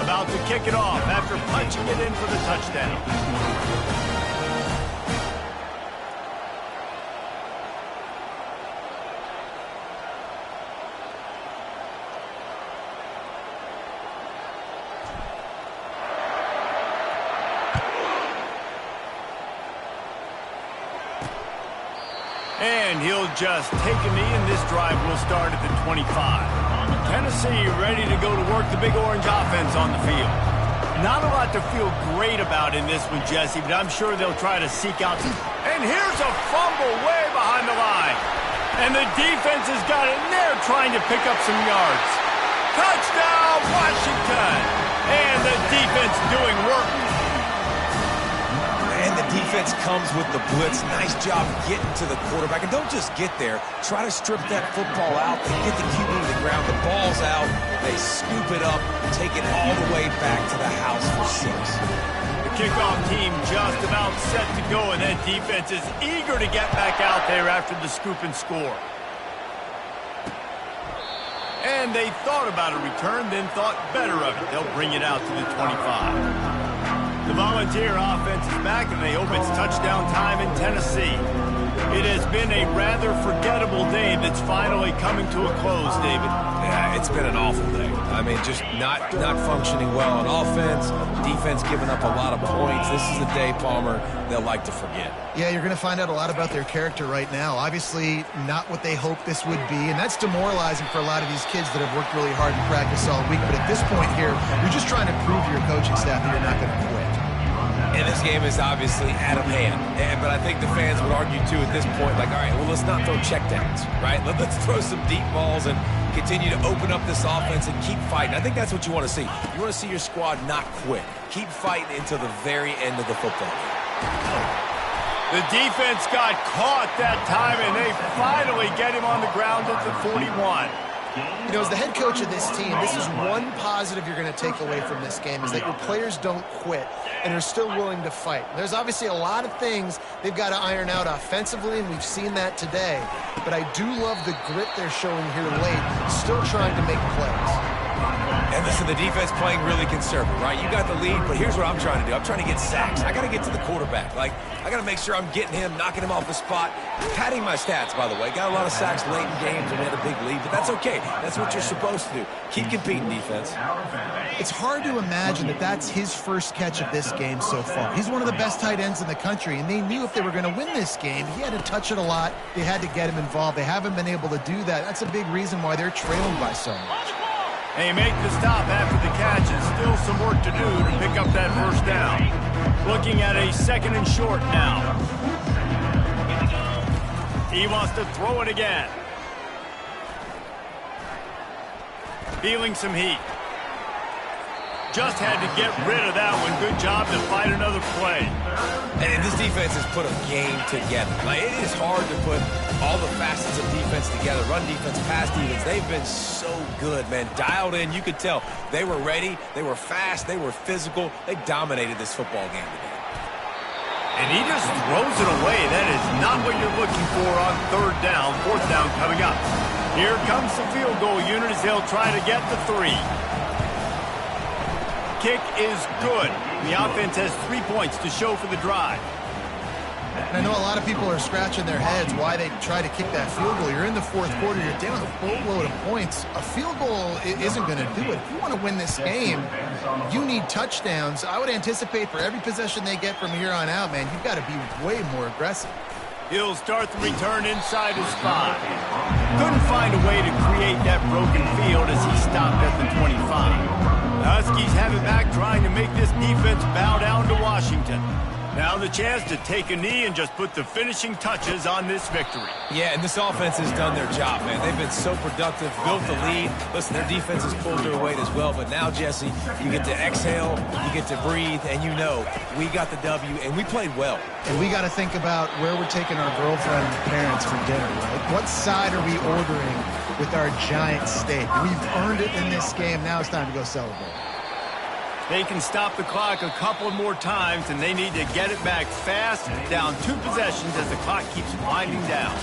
About to kick it off after punching it in for the touchdown. And he'll just take a knee, and this drive will start at the 25. Tennessee ready to go to work the Big Orange offense on the field. Not a lot to feel great about in this one, Jesse, but I'm sure they'll try to seek out some. And here's a fumble way behind the line. And the defense has got it in there trying to pick up some yards. Touchdown, Washington! And the defense doing work the defense comes with the blitz. Nice job getting to the quarterback. And don't just get there. Try to strip that football out. They get the QB to the ground. The ball's out. They scoop it up, take it all the way back to the house for 6. The kickoff team just about set to go, and that defense is eager to get back out there after the scoop and score. And they thought about a return, then thought better of it. They'll bring it out to the 25. The Volunteer offense is back, and they hope it's touchdown time in Tennessee. It has been a rather forgettable day that's finally coming to a close, David. Yeah, it's been an awful day. I mean, just not functioning well on offense. Defense giving up a lot of points. This is a day, Palmer, they'll like to forget. Yeah, you're going to find out a lot about their character right now. Obviously, not what they hoped this would be, and that's demoralizing for a lot of these kids that have worked really hard in practice all week. But at this point here, you're just trying to prove to your coaching staff that you're not going to quit. And this game is obviously out of hand. But I think the fans would argue, too, at this point, like, all right, well, let's not throw checkdowns, right? Let's throw some deep balls and continue to open up this offense and keep fighting. I think that's what you want to see. You want to see your squad not quit. Keep fighting until the very end of the football game. The defense got caught that time, and they finally get him on the ground at the 41. You know, as the head coach of this team, this is one positive you're going to take away from this game, is that your players don't quit and are still willing to fight. There's obviously a lot of things they've got to iron out offensively, and we've seen that today. But I do love the grit they're showing here late, still trying to make plays. And listen, the defense playing really conservative, right? You got the lead, but here's what I'm trying to do. I'm trying to get sacks. I got to get to the quarterback. Like, I got to make sure I'm getting him, knocking him off the spot. Padding my stats, by the way. Got a lot of sacks late in games and we had a big lead, but that's okay. That's what you're supposed to do. Keep competing, defense. It's hard to imagine that that's his first catch of this game so far. He's one of the best tight ends in the country, and they knew if they were going to win this game, he had to touch it a lot. They had to get him involved. They haven't been able to do that. That's a big reason why they're trailing by so much. They make the stop after the catch, and still some work to do to pick up that first down. Looking at a 2nd and short now. He wants to throw it again. Feeling some heat. Just had to get rid of that one. Good job to fight another play. And this defense has put a game together. Like, it is hard to put all the facets of defense together. Run defense, pass defense. They've been so good, man. Dialed in. You could tell they were ready. They were fast. They were physical. They dominated this football game today. And he just throws it away. That is not what you're looking for on 3rd down. 4th down coming up. Here comes the field goal unit as they'll try to get the 3. Kick is good. The offense has 3 points to show for the drive. And I know a lot of people are scratching their heads why they try to kick that field goal. You're in the 4th quarter. You're down a boatload of points. A field goal isn't going to do it. If you want to win this game, you need touchdowns. I would anticipate for every possession they get from here on out, man, you've got to be way more aggressive. He'll start the return inside his 5. Couldn't find a way to create that broken field as he stopped at the 25. The Huskies have it back, trying to make this defense bow down to Washington. Now the chance to take a knee and just put the finishing touches on this victory. Yeah, and this offense has done their job, man. They've been so productive, built the lead. Listen, their defense has pulled their weight as well. But now, Jesse, you get to exhale, you get to breathe, and you know we got the W, and we played well. And we got to think about where we're taking our girlfriend and parents for dinner, right? What side are we ordering with our giant steak? We've earned it in this game. Now it's time to go celebrate. They can stop the clock a couple more times, and they need to get it back fast, down 2 possessions as the clock keeps winding down.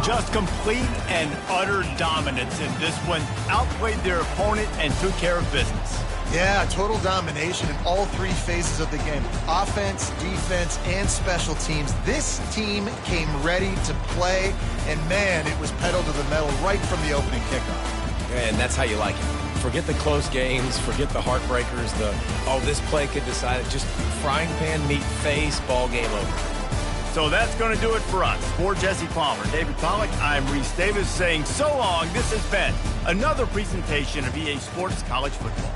Just complete and utter dominance in this one. Outplayed their opponent and took care of business. Yeah, total domination in all 3 phases of the game. Offense, defense, and special teams. This team came ready to play, and man, it was pedal to the metal right from the opening kickoff. And that's how you like it. Forget the close games, forget the heartbreakers, this play could decide it. Just frying pan meat face, ball game over. So that's going to do it for us. For Jesse Palmer, David Pollack, I'm Reese Davis saying so long. This has been another presentation of EA Sports College Football.